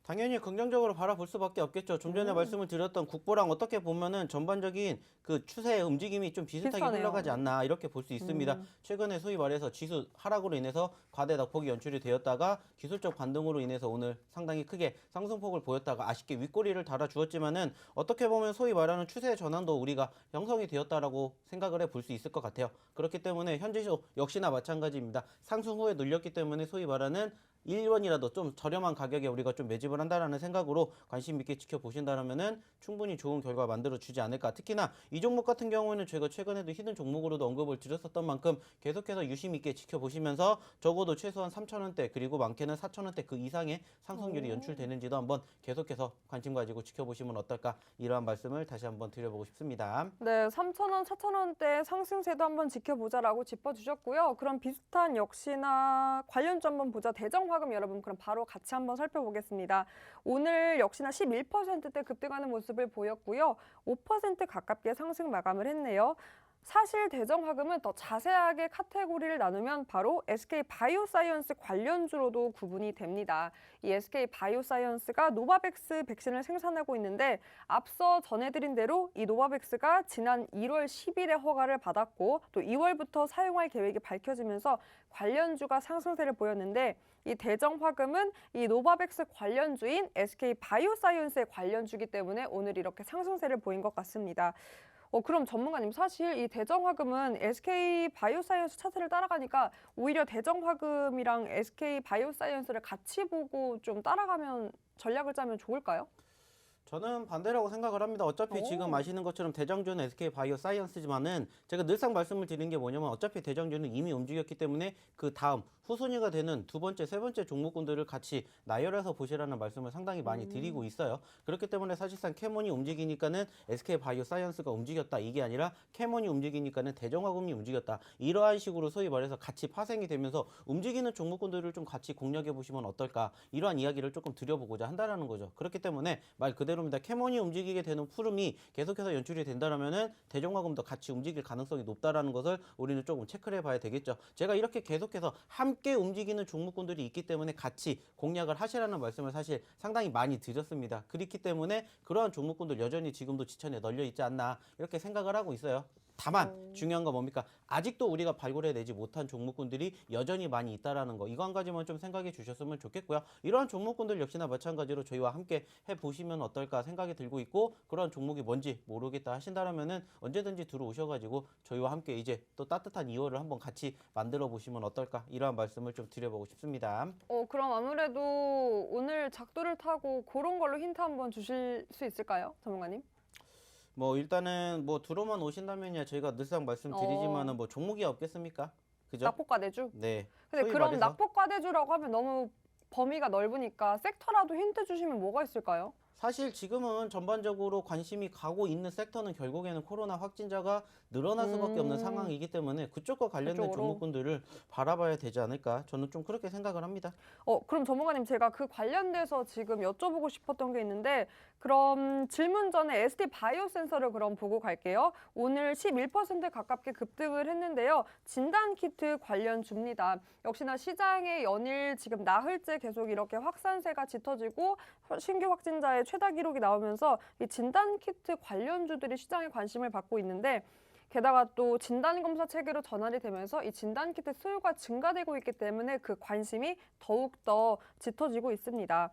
당연히 긍정적으로 바라볼 수밖에 없겠죠. 좀 전에 말씀을 드렸던 국보랑 어떻게 보면은 전반적인 그 추세의 움직임이 좀 비슷하게 비슷하네요. 흘러가지 않나 이렇게 볼 수 있습니다. 최근에 소위 말해서 지수 하락으로 인해서 과대 낙폭이 연출이 되었다가 기술적 반등으로 인해서 오늘 상당히 크게 상승폭을 보였다가 아쉽게 윗꼬리를 달아주었지만은 어떻게 보면 소위 말하는 추세의 전환도 우리가 형성이 되었다라고 생각을 해 볼 수 있을 것 같아요. 그렇기 때문에 현재 시도 역시나 마찬가지입니다. 상승 후에 눌렸기 때문에 소위 말하는 1원이라도 좀 저렴한 가격에 우리가 좀 매집을 한다라는 생각으로 관심 있게 지켜보신다면은 충분히 좋은 결과 만들어주지 않을까. 특히나 이 종목 같은 경우에는 저희가 최근에도 히든 종목으로도 언급을 드렸었던 만큼 계속해서 유심 있게 지켜보시면서 적어도 최소한 3,000원대 그리고 많게는 4,000원대 그 이상의 상승률이 연출되는지도 한번 계속해서 관심 가지고 지켜보시면 어떨까 이러한 말씀을 다시 한번 드려보고 싶습니다. 네, 3,000원, 4,000원대 상승세도 한번 지켜보자라고 짚어주셨고요. 그럼 비슷한 역시나 관련주 한번 보자. 대정화금 여러분 그럼 바로 같이 한번 살펴보겠습니다. 오늘 역시나 11%대 급등하는 모습을 보였고요. 5% 가깝게 상승 마감을 했네요. 사실 대정화금은 더 자세하게 카테고리를 나누면 바로 SK 바이오사이언스 관련주로도 구분이 됩니다. 이 SK 바이오사이언스가 노바백스 백신을 생산하고 있는데 앞서 전해드린 대로 이 노바백스가 지난 1월 10일에 허가를 받았고 또 2월부터 사용할 계획이 밝혀지면서 관련주가 상승세를 보였는데 이 대정화금은 이 노바백스 관련주인 SK 바이오사이언스의 관련주기 때문에 오늘 이렇게 상승세를 보인 것 같습니다. 그럼 전문가님 사실 이 대정화금은 SK 바이오사이언스 차트를 따라가니까 오히려 대정화금이랑 SK 바이오사이언스를 같이 보고 좀 따라가면 전략을 짜면 좋을까요? 저는 반대라고 생각을 합니다. 어차피 지금 아시는 것처럼 대장주는 SK 바이오사이언스지만은 제가 늘상 말씀을 드린 게 뭐냐면 어차피 대장주는 이미 움직였기 때문에 그 다음 후순위가 되는 두 번째, 세 번째 종목군들을 같이 나열해서 보시라는 말씀을 상당히 많이 드리고 있어요. 그렇기 때문에 사실상 캐몬이 움직이니까는 SK 바이오사이언스가 움직였다 이게 아니라 캐몬이 움직이니까는 대정화금이 움직였다. 이러한 식으로 소위 말해서 같이 파생이 되면서 움직이는 종목군들을 좀 같이 공략해 보시면 어떨까 이러한 이야기를 조금 드려보고자 한다라는 거죠. 그렇기 때문에 말 그대로입니다. 캐몬이 움직이게 되는 푸름이 계속해서 연출이 된다라면은 대정화금도 같이 움직일 가능성이 높다라는 것을 우리는 조금 체크를 해봐야 되겠죠. 제가 이렇게 계속해서 함께 움직이는 종목군들이 있기 때문에 같이 공략을 하시라는 말씀을 사실 상당히 많이 드렸습니다. 그렇기 때문에 그러한 종목군들 여전히 지금도 지천에 널려 있지 않나 이렇게 생각을 하고 있어요. 다만 중요한 건 뭡니까? 아직도 우리가 발굴해내지 못한 종목군들이 여전히 많이 있다라는 거. 이거 한 가지만 좀 생각해 주셨으면 좋겠고요. 이러한 종목군들 역시나 마찬가지로 저희와 함께 해보시면 어떨까 생각이 들고 있고 그러한 종목이 뭔지 모르겠다 하신다면은 언제든지 들어오셔가지고 저희와 함께 이제 또 따뜻한 2월을 한번 같이 만들어 보시면 어떨까 이러한 말씀을 좀 드려보고 싶습니다. 그럼 아무래도 오늘 작두를 타고 그런 걸로 힌트 한번 주실 수 있을까요, 전문가님? 뭐 일단은 뭐 들어만 오신다면야 저희가 늘상 말씀드리지만은 뭐 종목이 없겠습니까? 그죠? 낙폭과대주? 네. 근데 소위 그럼 말해서 낙폭과대주라고 하면 너무 범위가 넓으니까 섹터라도 힌트 주시면 뭐가 있을까요? 사실 지금은 전반적으로 관심이 가고 있는 섹터는 결국에는 코로나 확진자가 늘어날 수밖에 없는 상황이기 때문에 그쪽과 관련된 그쪽으로. 종목군들을 바라봐야 되지 않을까 저는 좀 그렇게 생각을 합니다. 그럼 전문가님 제가 그 관련돼서 지금 여쭤보고 싶었던 게 있는데 그럼 질문 전에 ST 바이오센서를 그럼 보고 갈게요. 오늘 11% 가깝게 급등을 했는데요. 진단키트 관련주입니다. 역시나 시장의 연일 지금 나흘째 계속 이렇게 확산세가 짙어지고 신규 확진자의 최다 기록이 나오면서 이 진단키트 관련주들이 시장에 관심을 받고 있는데 게다가 또 진단검사 체계로 전환이 되면서 이 진단키트 수요가 증가되고 있기 때문에 그 관심이 더욱더 짙어지고 있습니다.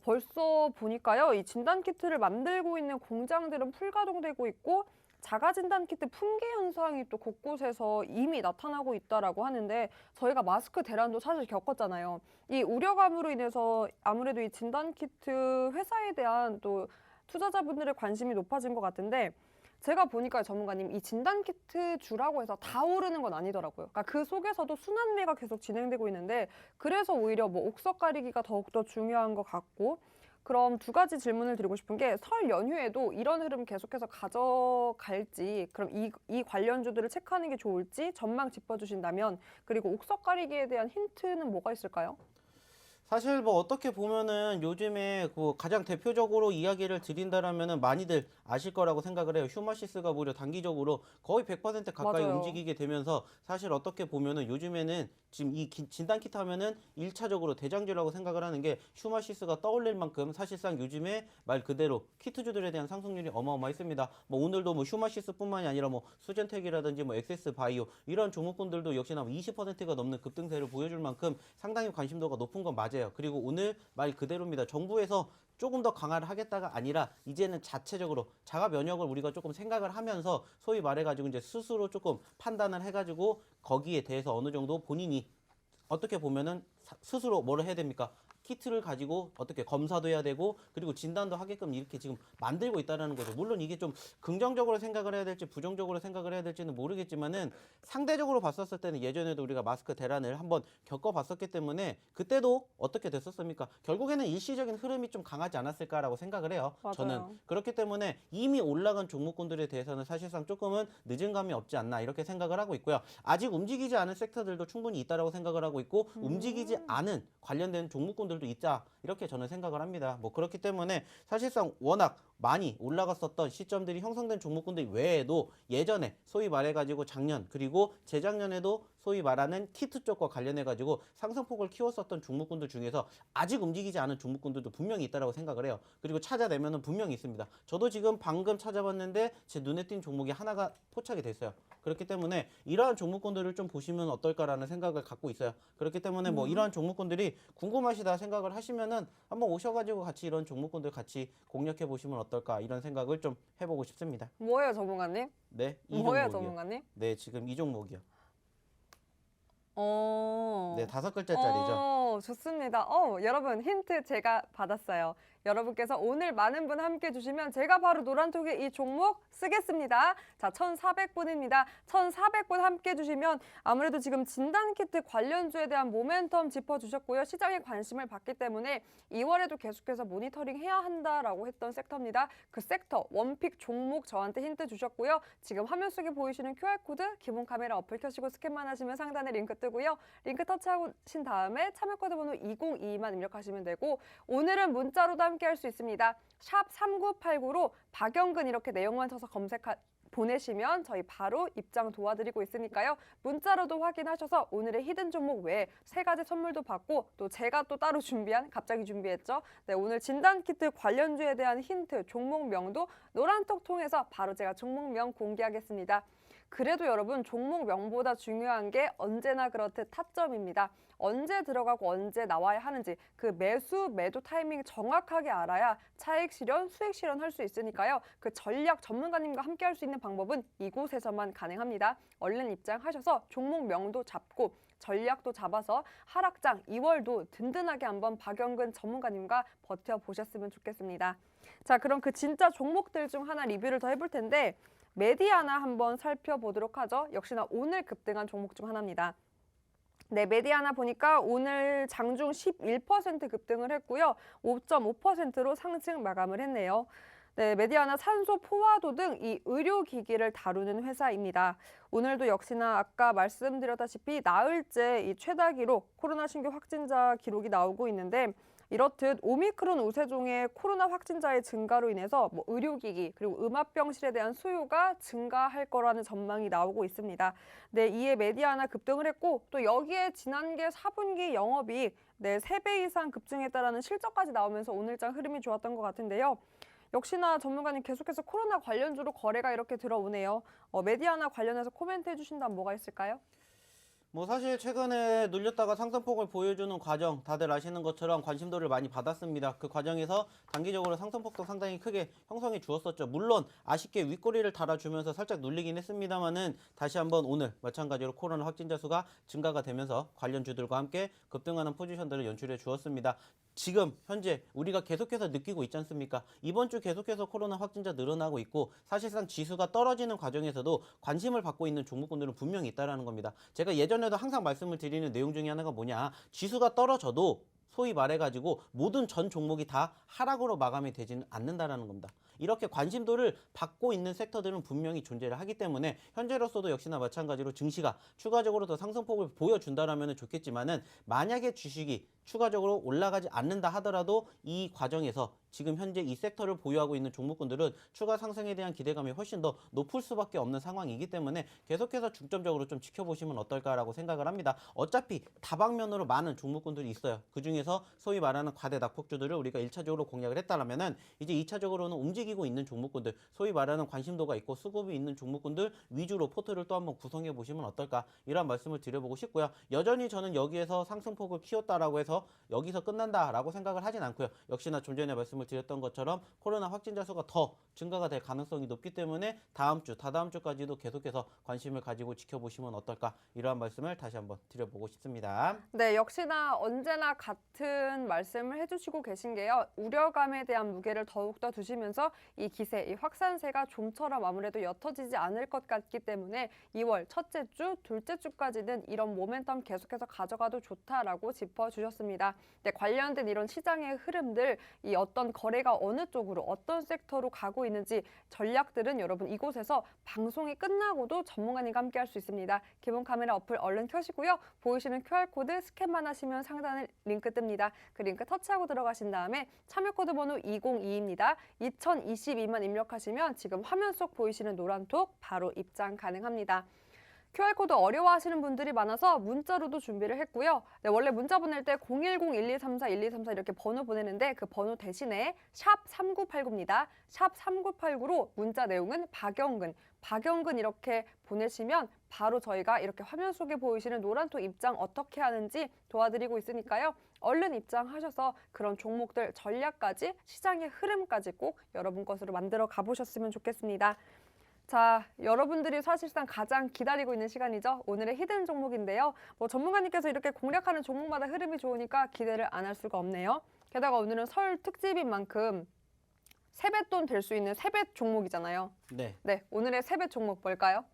벌써 보니까요. 이 진단키트를 만들고 있는 공장들은 풀가동되고 있고 자가진단키트 품귀 현상이 또 곳곳에서 이미 나타나고 있다라고 하는데 저희가 마스크 대란도 사실 겪었잖아요. 이 우려감으로 인해서 아무래도 이 진단키트 회사에 대한 또 투자자분들의 관심이 높아진 것 같은데 제가 보니까 전문가님 이 진단키트 주라고 해서 다 오르는 건 아니더라고요. 그러니까 그 속에서도 순환매가 계속 진행되고 있는데 그래서 오히려 뭐 옥석 가리기가 더욱더 중요한 것 같고 그럼 두 가지 질문을 드리고 싶은 게 설 연휴에도 이런 흐름 계속해서 가져갈지, 그럼 이 관련주들을 체크하는 게 좋을지 전망 짚어주신다면, 그리고 옥석 가리기에 대한 힌트는 뭐가 있을까요? 사실 뭐 어떻게 보면은 요즘에 그 가장 대표적으로 이야기를 드린다라면은 많이들 아실 거라고 생각을 해요. 휴마시스가 무려 단기적으로 거의 100% 가까이 맞아요. 움직이게 되면서 사실 어떻게 보면은 요즘에는 지금 이 진단키트 하면은 1차적으로 대장주라고 생각을 하는 게 휴마시스가 떠올릴 만큼 사실상 요즘에 말 그대로 키트주들에 대한 상승률이 어마어마했습니다. 뭐 오늘도 뭐 휴마시스뿐만이 아니라 뭐 수젠텍이라든지 뭐 엑세스 바이오 이런 종목군들도 역시나 20%가 넘는 급등세를 보여줄 만큼 상당히 관심도가 높은 건 맞아요. 그리고 오늘 말 그대로입니다. 정부에서 조금 더 강화를 하겠다가 아니라 이제는 자체적으로 자가 면역을 우리가 조금 생각을 하면서 소위 말해가지고 이제 스스로 조금 판단을 해가지고 거기에 대해서 어느 정도 본인이 어떻게 보면은 스스로 뭐를 해야 됩니까? 키트를 가지고 어떻게 검사도 해야 되고 그리고 진단도 하게끔 이렇게 지금 만들고 있다는 거죠. 물론 이게 좀 긍정적으로 생각을 해야 될지 부정적으로 생각을 해야 될지는 모르겠지만은 상대적으로 봤었을 때는 예전에도 우리가 마스크 대란을 한번 겪어봤었기 때문에 그때도 어떻게 됐었습니까? 결국에는 일시적인 흐름이 좀 강하지 않았을까라고 생각을 해요. 저는 맞아요. 그렇기 때문에 이미 올라간 종목군들에 대해서는 사실상 조금은 늦은 감이 없지 않나 이렇게 생각을 하고 있고요. 아직 움직이지 않은 섹터들도 충분히 있다라고 생각을 하고 있고 움직이지 않은 관련된 종목군들도 있다 이렇게 저는 생각을 합니다. 뭐 그렇기 때문에 사실상 워낙 많이 올라갔었던 시점들이 형성된 종목군들 외에도 예전에 소위 말해가지고 작년 그리고 재작년에도 소위 말하는 키트 쪽과 관련해가지고 상승폭을 키웠었던 종목군들 중에서 아직 움직이지 않은 종목군들도 분명히 있다라고 생각을 해요. 그리고 찾아내면은 분명히 있습니다. 저도 지금 방금 찾아봤는데 제 눈에 띈 종목이 하나가 포착이 됐어요. 그렇기 때문에 이러한 종목군들을 좀 보시면 어떨까라는 생각을 갖고 있어요. 그렇기 때문에 뭐 이러한 종목군들이 궁금하시다 생각을 하시면은 한번 오셔가지고 같이 이런 종목군들 같이 공략해 보시면 어떨까 이런 생각을 좀 해보고 싶습니다. 뭐예요, 전문가님? 네, 이 뭐예요, 종목이요. 전문가님? 네, 지금 이 종목이요. 네, 어, 5글자짜리죠. 좋습니다. 여러분 힌트 제가 받았어요. 여러분께서 오늘 많은 분 함께 해주시면 제가 바로 노란톡에 이 종목 쓰겠습니다. 자, 1,400분입니다. 1,400분 함께 해주시면 아무래도 지금 진단키트 관련주에 대한 모멘텀 짚어주셨고요. 시장에 관심을 받기 때문에 2월에도 계속해서 모니터링 해야 한다라고 했던 섹터입니다. 그 섹터, 원픽 종목 저한테 힌트 주셨고요. 지금 화면 속에 보이시는 QR코드 기본 카메라 어플 켜시고 스캔만 하시면 상단에 링크 뜨고요. 링크 터치하신 다음에 참여코드 번호 2022만 입력하시면 되고 오늘은 문자로도 함께 할 수 있습니다. 샵 3989로 박영근 이렇게 내용만 쳐서 보내시면 저희 바로 입장 도와드리고 있으니까요. 문자로도 확인하셔서 오늘의 히든 종목 외에 3가지 선물도 받고 또 제가 또 따로 갑자기 준비했죠. 네, 오늘 진단키트 관련주에 대한 힌트, 종목명도 노란톡 통해서 바로 제가 종목명 공개하겠습니다. 그래도 여러분 종목명보다 중요한 게 언제나 그렇듯 타점입니다. 언제 들어가고 언제 나와야 하는지 그 매수, 매도 타이밍 정확하게 알아야 차익 실현, 수익 실현 할 수 있으니까요. 그 전략 전문가님과 함께 할 수 있는 방법은 이곳에서만 가능합니다. 얼른 입장하셔서 종목명도 잡고 전략도 잡아서 하락장 2월도 든든하게 한번 박영근 전문가님과 버텨보셨으면 좋겠습니다. 자, 그럼 그 진짜 종목들 중 하나 리뷰를 더 해볼 텐데 메디아나 한번 살펴보도록 하죠. 역시나 오늘 급등한 종목 중 하나입니다. 네, 메디아나 보니까 오늘 장중 11% 급등을 했고요. 5.5%로 상승 마감을 했네요. 네, 메디아나 산소 포화도 등 이 의료기기를 다루는 회사입니다. 오늘도 역시나 아까 말씀드렸다시피 나흘째 이 최다 기록 코로나 신규 확진자 기록이 나오고 있는데 이렇듯 오미크론 우세종의 코로나 확진자의 증가로 인해서 뭐 의료기기 그리고 음압병실에 대한 수요가 증가할 거라는 전망이 나오고 있습니다. 네, 이에 메디아나 급등을 했고 또 여기에 지난해 4분기 영업이익 3배 이상 급증했다라는 실적까지 나오면서 오늘장 흐름이 좋았던 것 같은데요. 역시나 전문가님 계속해서 코로나 관련주로 거래가 이렇게 들어오네요. 메디아나 관련해서 코멘트 해주신다면 뭐가 있을까요? 뭐 사실 최근에 눌렸다가 상승폭을 보여주는 과정 다들 아시는 것처럼 관심도를 많이 받았습니다. 그 과정에서 단기적으로 상승폭도 상당히 크게 형성해 주었었죠. 물론 아쉽게 윗꼬리를 달아주면서 살짝 눌리긴 했습니다만은 다시 한번 오늘 마찬가지로 코로나 확진자 수가 증가가 되면서 관련주들과 함께 급등하는 포지션들을 연출해 주었습니다. 지금 현재 우리가 계속해서 느끼고 있지 않습니까? 이번 주 계속해서 코로나 확진자 늘어나고 있고 사실상 지수가 떨어지는 과정에서도 관심을 받고 있는 종목군들은 분명히 있다는 겁니다. 제가 예전에도 항상 말씀을 드리는 내용 중에 하나가 뭐냐, 지수가 떨어져도 소위 말해가지고 모든 전 종목이 다 하락으로 마감이 되지는 않는다라는 겁니다. 이렇게 관심도를 받고 있는 섹터들은 분명히 존재를 하기 때문에 현재로서도 역시나 마찬가지로 증시가 추가적으로 더 상승폭을 보여준다라면 좋겠지만은 만약에 주식이 추가적으로 올라가지 않는다 하더라도 이 과정에서 지금 현재 이 섹터를 보유하고 있는 종목군들은 추가 상승에 대한 기대감이 훨씬 더 높을 수밖에 없는 상황이기 때문에 계속해서 중점적으로 좀 지켜보시면 어떨까라고 생각을 합니다. 어차피 다방면으로 많은 종목군들이 있어요. 그중에서 소위 말하는 과대 낙폭주들을 우리가 1차적으로 공략을 했다라면은 이제 2차적으로는 움직이고 있는 종목군들, 소위 말하는 관심도가 있고 수급이 있는 종목군들 위주로 포트를 또 한번 구성해 보시면 어떨까 이런 말씀을 드려보고 싶고요. 여전히 저는 여기에서 상승폭을 키웠다라고 해서 여기서 끝난다라고 생각을 하진 않고요. 역시나 좀 전에 말씀을 드렸던 것처럼 코로나 확진자 수가 더 증가가 될 가능성이 높기 때문에 다음 주, 다다음 주까지도 계속해서 관심을 가지고 지켜보시면 어떨까 이러한 말씀을 다시 한번 드려보고 싶습니다. 네, 역시나 언제나 같은 말씀을 해주시고 계신 게요. 우려감에 대한 무게를 더욱더 두시면서 이 기세, 이 확산세가 좀처럼 아무래도 옅어지지 않을 것 같기 때문에 2월 첫째 주, 둘째 주까지는 이런 모멘텀 계속해서 가져가도 좋다라고 짚어주셨습니다. 네, 관련된 이런 시장의 흐름들, 이 어떤 거래가 어느 쪽으로, 어떤 섹터로 가고 있는지 전략들은 여러분 이곳에서 방송이 끝나고도 전문가님과 함께 할 수 있습니다. 기본 카메라 어플 얼른 켜시고요. 보이시는 QR코드 스캔만 하시면 상단에 링크 뜹니다. 그 링크 터치하고 들어가신 다음에 참여코드 번호 202입니다. 2022만 입력하시면 지금 화면 속 보이시는 노란 톡 바로 입장 가능합니다. QR코드 어려워하시는 분들이 많아서 문자로도 준비를 했고요. 네, 원래 문자 보낼 때 010-1234-1234 이렇게 번호 보내는데 그 번호 대신에 샵 3989입니다. 샵 3989로 문자 내용은 박영근 이렇게 보내시면 바로 저희가 이렇게 화면 속에 보이시는 노란톡 입장 어떻게 하는지 도와드리고 있으니까요. 얼른 입장하셔서 그런 종목들 전략까지 시장의 흐름까지 꼭 여러분 것으로 만들어 가보셨으면 좋겠습니다. 자, 여러분들이 사실상 가장 기다리고 있는 시간이죠. 오늘의 히든 종목인데요. 전문가님께서 이렇게 공략하는 종목마다 흐름이 좋으니까 기대를 안 할 수가 없네요. 게다가 오늘은 설 특집인 만큼 세뱃돈 될 수 있는 세뱃 종목이잖아요. 네. 네, 오늘의 세뱃 종목 뭘까요?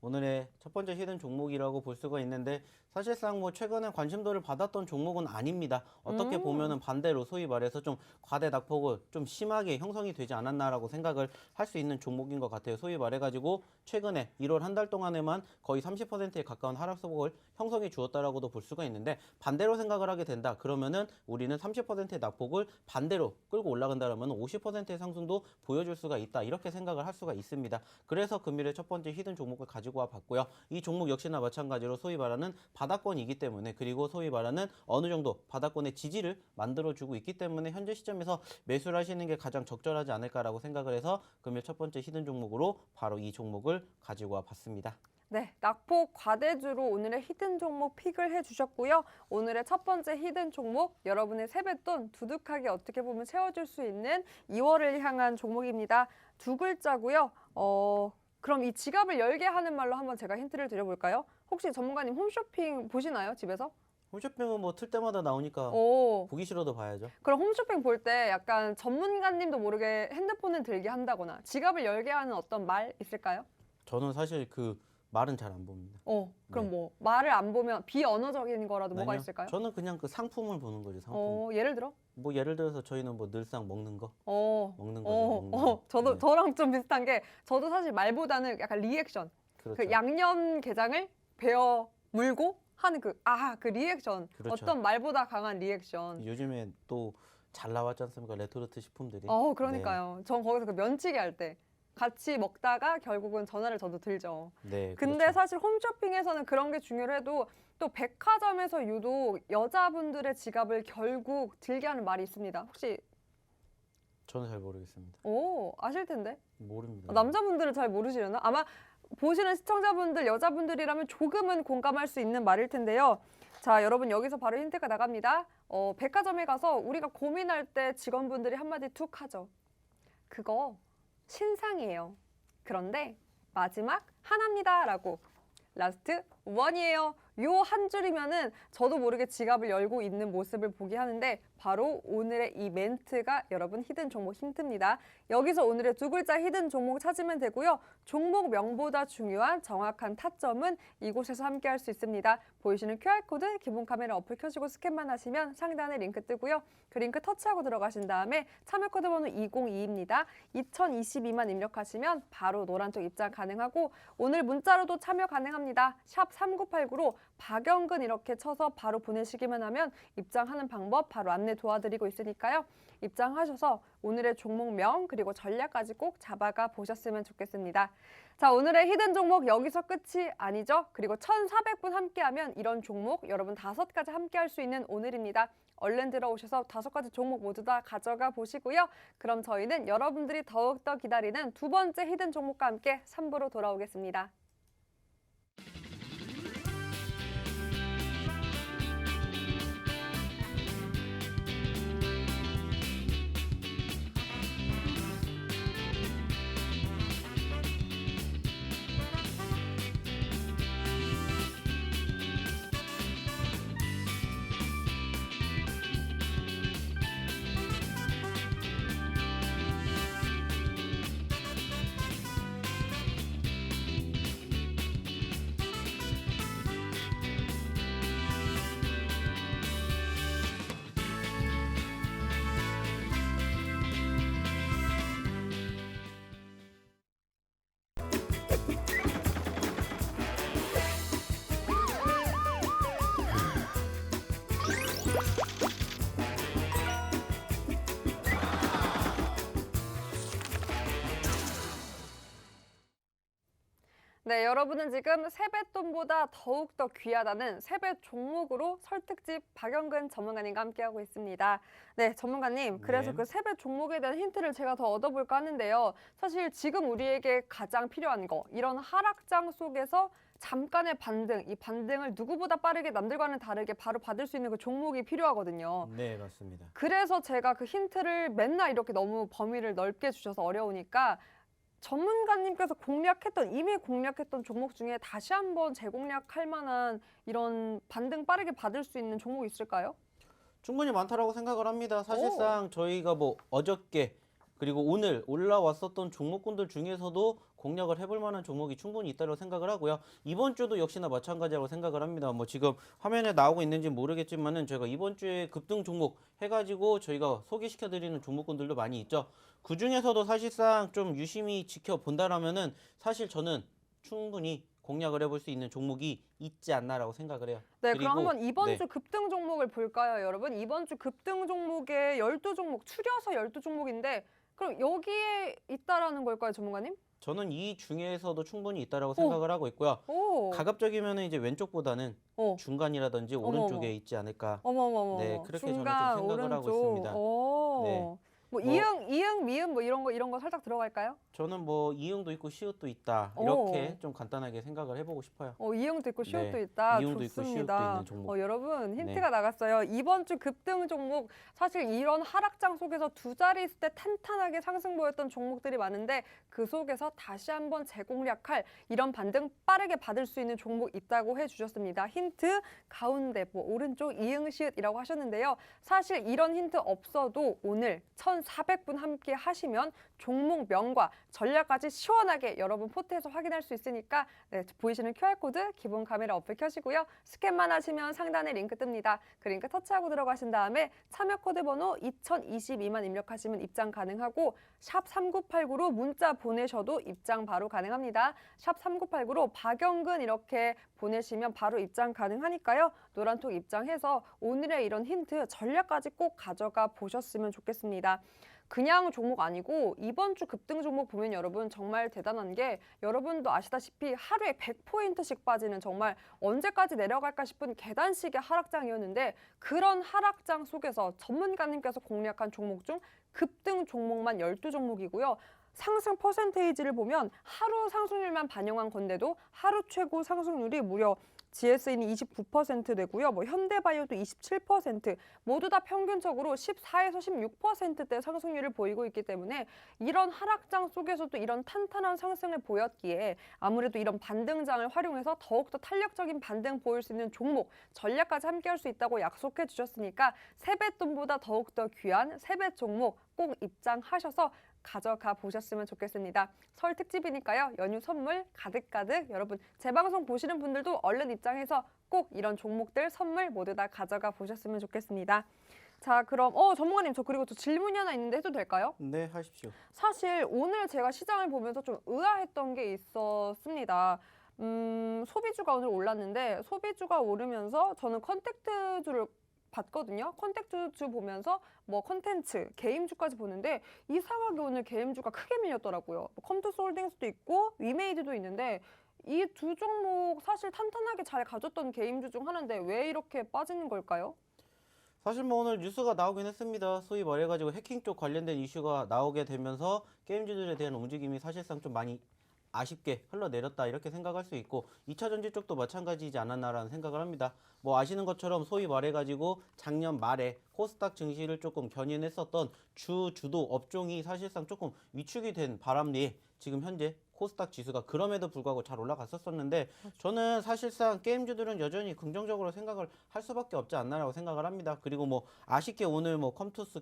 오늘의 첫 번째 히든 종목이라고 볼 수가 있는데 사실상 최근에 관심도를 받았던 종목은 아닙니다. 어떻게 보면은 반대로 소위 말해서 좀 과대 낙폭을 좀 심하게 형성이 되지 않았나라고 생각을 할 수 있는 종목인 것 같아요. 소위 말해가지고 최근에 1월 한 달 동안에만 거의 30%에 가까운 하락폭을 형성해 주었다라고도 볼 수가 있는데 반대로 생각을 하게 된다. 그러면은 우리는 30%의 낙폭을 반대로 끌고 올라간다면 50%의 상승도 보여줄 수가 있다. 이렇게 생각을 할 수가 있습니다. 그래서 금일의 첫 번째 히든 종목을 가지고 와 봤고요. 이 종목 역시나 마찬가지로 소위 말하는 바닥권이기 때문에 그리고 소위 말하는 어느 정도 바닥권의 지지를 만들어주고 있기 때문에 현재 시점에서 매수를 하시는 게 가장 적절하지 않을까라고 생각을 해서 금일 첫 번째 히든 종목으로 바로 이 종목을 가지고 와 봤습니다. 네, 낙폭 과대주로 오늘의 히든 종목 픽을 해주셨고요. 오늘의 첫 번째 히든 종목, 여러분의 세뱃돈 두둑하게 어떻게 보면 채워줄 수 있는 2월을 향한 종목입니다. 두 글자고요. 그럼 이 지갑을 열게 하는 말로 한번 제가 힌트를 드려볼까요? 혹시 전문가님 홈쇼핑 보시나요, 집에서? 홈쇼핑은 틀 때마다 나오니까 오, 보기 싫어도 봐야죠. 그럼 홈쇼핑 볼 때 약간 전문가님도 모르게 핸드폰을 들게 한다거나 지갑을 열게 하는 어떤 말 있을까요? 저는 사실 그 말은 잘 안 봅니다. 그럼 네. 말을 안 보면 비언어적인 거라도 뭐가 아니요. 있을까요? 저는 그냥 그 상품을 보는 거죠. 상품. 예를 들어? 예를 들어서 저희는 늘상 먹는 거, 먹는 거죠. 먹는 저도 네. 저랑 좀 비슷한 게 저도 사실 말보다는 약간 리액션. 그렇죠. 그 양념 게장을 베어 물고 하는 그 리액션. 그렇죠. 어떤 말보다 강한 리액션. 요즘에 또 잘 나왔지 않습니까? 레토르트 식품들이. 그러니까요. 전 거기서 그 면치기 할 때 같이 먹다가 결국은 전화를 저도 들죠. 네. 근데 그렇죠. 사실 홈쇼핑에서는 그런 게 중요해도 또 백화점에서 유독 여자분들의 지갑을 결국 들게 하는 말이 있습니다. 혹시 저는 잘 모르겠습니다. 아실 텐데. 모릅니다. 남자분들은 잘 모르시려나? 아마 보시는 시청자분들, 여자분들이라면 조금은 공감할 수 있는 말일 텐데요. 자, 여러분 여기서 바로 힌트가 나갑니다. 백화점에 가서 우리가 고민할 때 직원분들이 한마디 툭 하죠. 그거 신상이에요. 그런데 마지막 하나입니다 라고 라스트 원이에요. 요 한 줄이면은 저도 모르게 지갑을 열고 있는 모습을 보게 하는데 바로 오늘의 이 멘트가 여러분 히든 종목 힌트입니다. 여기서 오늘의 두 글자 히든 종목 찾으면 되고요. 종목명보다 중요한 정확한 타점은 이곳에서 함께 할 수 있습니다. 보이시는 QR코드 기본 카메라 어플 켜시고 스캔만 하시면 상단에 링크 뜨고요. 그 링크 터치하고 들어가신 다음에 참여 코드 번호 202입니다. 2022만 입력하시면 바로 노란 쪽 입장 가능하고 오늘 문자로도 참여 가능합니다. 샵 3989로 박영근 이렇게 쳐서 바로 보내시기만 하면 입장하는 방법 바로 안내 도와드리고 있으니까요. 입장하셔서 오늘의 종목명 그리고 전략까지 꼭 잡아가 보셨으면 좋겠습니다. 자, 오늘의 히든 종목 여기서 끝이 아니죠. 그리고 1,400분 함께하면 이런 종목 여러분 5가지 함께할 수 있는 오늘입니다. 얼른 들어오셔서 5가지 종목 모두 다 가져가 보시고요. 그럼 저희는 여러분들이 더욱더 기다리는 두 번째 히든 종목과 함께 3부로 돌아오겠습니다. 네, 여러분은 지금 세뱃돈보다 더욱더 귀하다는 세뱃 종목으로 설특집 박영근 전문가님과 함께하고 있습니다. 네, 전문가님, 그래서 네. 그 세뱃 종목에 대한 힌트를 제가 더 얻어볼까 하는데요. 사실 지금 우리에게 가장 필요한 거, 이런 하락장 속에서 잠깐의 반등, 이 반등을 누구보다 빠르게 남들과는 다르게 바로 받을 수 있는 그 종목이 필요하거든요. 네, 맞습니다. 그래서 제가 그 힌트를 맨날 이렇게 너무 범위를 넓게 주셔서 어려우니까 전문가님께서 이미 공략했던 종목 중에 다시 한번 재공략할 만한 이런 반등 빠르게 받을 수 있는 종목이 있을까요? 충분히 많다라고 생각을 합니다. 사실상 저희가 뭐 어저께 그리고 오늘 올라왔었던 종목군들 중에서도 공략을 해볼 만한 종목이 충분히 있다고 생각을 하고요. 이번 주도 역시나 마찬가지라고 생각을 합니다. 뭐 지금 화면에 나오고 있는지 모르겠지만은 저희가 이번 주에 급등 종목 해가지고 저희가 소개시켜드리는 종목군들도 많이 있죠. 그 중에서도 사실상 좀 유심히 지켜본다라면은 사실 저는 충분히 공략을 해볼 수 있는 종목이 있지 않나라고 생각을 해요. 네, 그리고 그럼 한번 이번 네. 주 급등 종목을 볼까요, 여러분? 이번 주 급등 종목에 12종목, 추려서 12종목인데 그럼 여기에 있다라는 걸까요, 전문가님? 저는 이 중에서도 충분히 있다라고 생각을 하고 있고요. 오, 가급적이면 이제 왼쪽보다는 어, 중간이라든지 어머, 오른쪽에 어머. 있지 않을까. 어머머머. 네, 그렇게 저는 좀 중간, 생각을 하고 오른쪽. 있습니다. 오. 네. 뭐 뭐- 이응, 미음 뭐 이런 거 살짝 들어갈까요? 저는 뭐 이응도 있고 시옷도 있다. 오. 이렇게 좀 간단하게 생각을 해보고 싶어요. 이응도 있고 시옷도 네, 있다. 이응도 있고 시옷도 좋습니다. 있는 종목. 여러분 네. 힌트가 나갔어요. 이번 주 급등 종목 사실 이런 하락장 속에서 두 자리 있을 때 탄탄하게 상승 보였던 종목들이 많은데 그 속에서 다시 한번 재공략할 이런 반등 빠르게 받을 수 있는 종목 있다고 해주셨습니다. 힌트 가운데 뭐 오른쪽 이응 시옷이라고 하셨는데요. 사실 이런 힌트 없어도 오늘 1,400분 함께 하시면 종목명과 전략까지 시원하게 여러분 포트에서 확인할 수 있으니까 네, 보이시는 QR코드 기본 카메라 어플 켜시고요. 스캔만 하시면 상단에 링크 뜹니다. 그 링크 터치하고 들어가신 다음에 참여 코드 번호 2022만 입력하시면 입장 가능하고 샵 3989로 문자 보내셔도 입장 바로 가능합니다. 샵 3989로 박영근 이렇게 보내시면 바로 입장 가능하니까요. 노란톡 입장해서 오늘의 이런 힌트 전략까지 꼭 가져가 보셨으면 좋겠습니다. 그냥 종목 아니고 이번 주 급등 종목 보면 여러분 정말 대단한 게 여러분도 아시다시피 하루에 100포인트씩 빠지는 정말 언제까지 내려갈까 싶은 계단식의 하락장이었는데 그런 하락장 속에서 전문가님께서 공략한 종목 중 급등 종목만 12종목이고요. 상승 퍼센테이지를 보면 하루 상승률만 반영한 건데도 하루 최고 상승률이 무려 GS는 29% 되고요. 뭐 현대바이오도 27%, 모두 다 평균적으로 14에서 16%대 상승률을 보이고 있기 때문에 이런 하락장 속에서도 이런 탄탄한 상승을 보였기에 아무래도 이런 반등장을 활용해서 더욱더 탄력적인 반등 보일 수 있는 종목, 전략까지 함께할 수 있다고 약속해 주셨으니까 세뱃돈보다 더욱더 귀한 세뱃 종목 꼭 입장하셔서 가져가 보셨으면 좋겠습니다. 설 특집이니까요. 연휴 선물 가득가득 여러분 재방송 보시는 분들도 얼른 입장해서 꼭 이런 종목들 선물 모두 다 가져가 보셨으면 좋겠습니다. 자, 그럼 전문가님 저 그리고 또 질문이 하나 있는데 해도 될까요? 네, 하십시오. 사실 오늘 제가 시장을 보면서 좀 의아했던 게 있었습니다. 소비주가 오늘 올랐는데 소비주가 오르면서 저는 컨택트주를 봤거든요. 컨택트주 보면서 뭐 컨텐츠, 게임주까지 보는데 이상하게 오늘 게임주가 크게 밀렸더라고요. 뭐 컴투스홀딩스도 있고 위메이드도 있는데 이 두 종목 사실 탄탄하게 잘 가졌던 게임주 중 하나인데 왜 이렇게 빠지는 걸까요? 사실 뭐 오늘 뉴스가 나오긴 했습니다. 소위 말해가지고 해킹 쪽 관련된 이슈가 나오게 되면서 게임주들에 대한 움직임이 사실상 좀 많이 아쉽게 흘러내렸다 이렇게 생각할 수 있고 2차 전지 쪽도 마찬가지이지 않았나라는 생각을 합니다. 뭐 아시는 것처럼 소위 말해가지고 작년 말에 코스닥 증시를 조금 견인했었던 주도 업종이 사실상 조금 위축이 된 바람리에 지금 현재 코스닥 지수가 그럼에도 불구하고 잘 올라갔었었는데 저는 사실상 게임주들은 여전히 긍정적으로 생각을 할 수밖에 없지 않나라고 생각을 합니다. 그리고 뭐 아쉽게 오늘 뭐 컴투스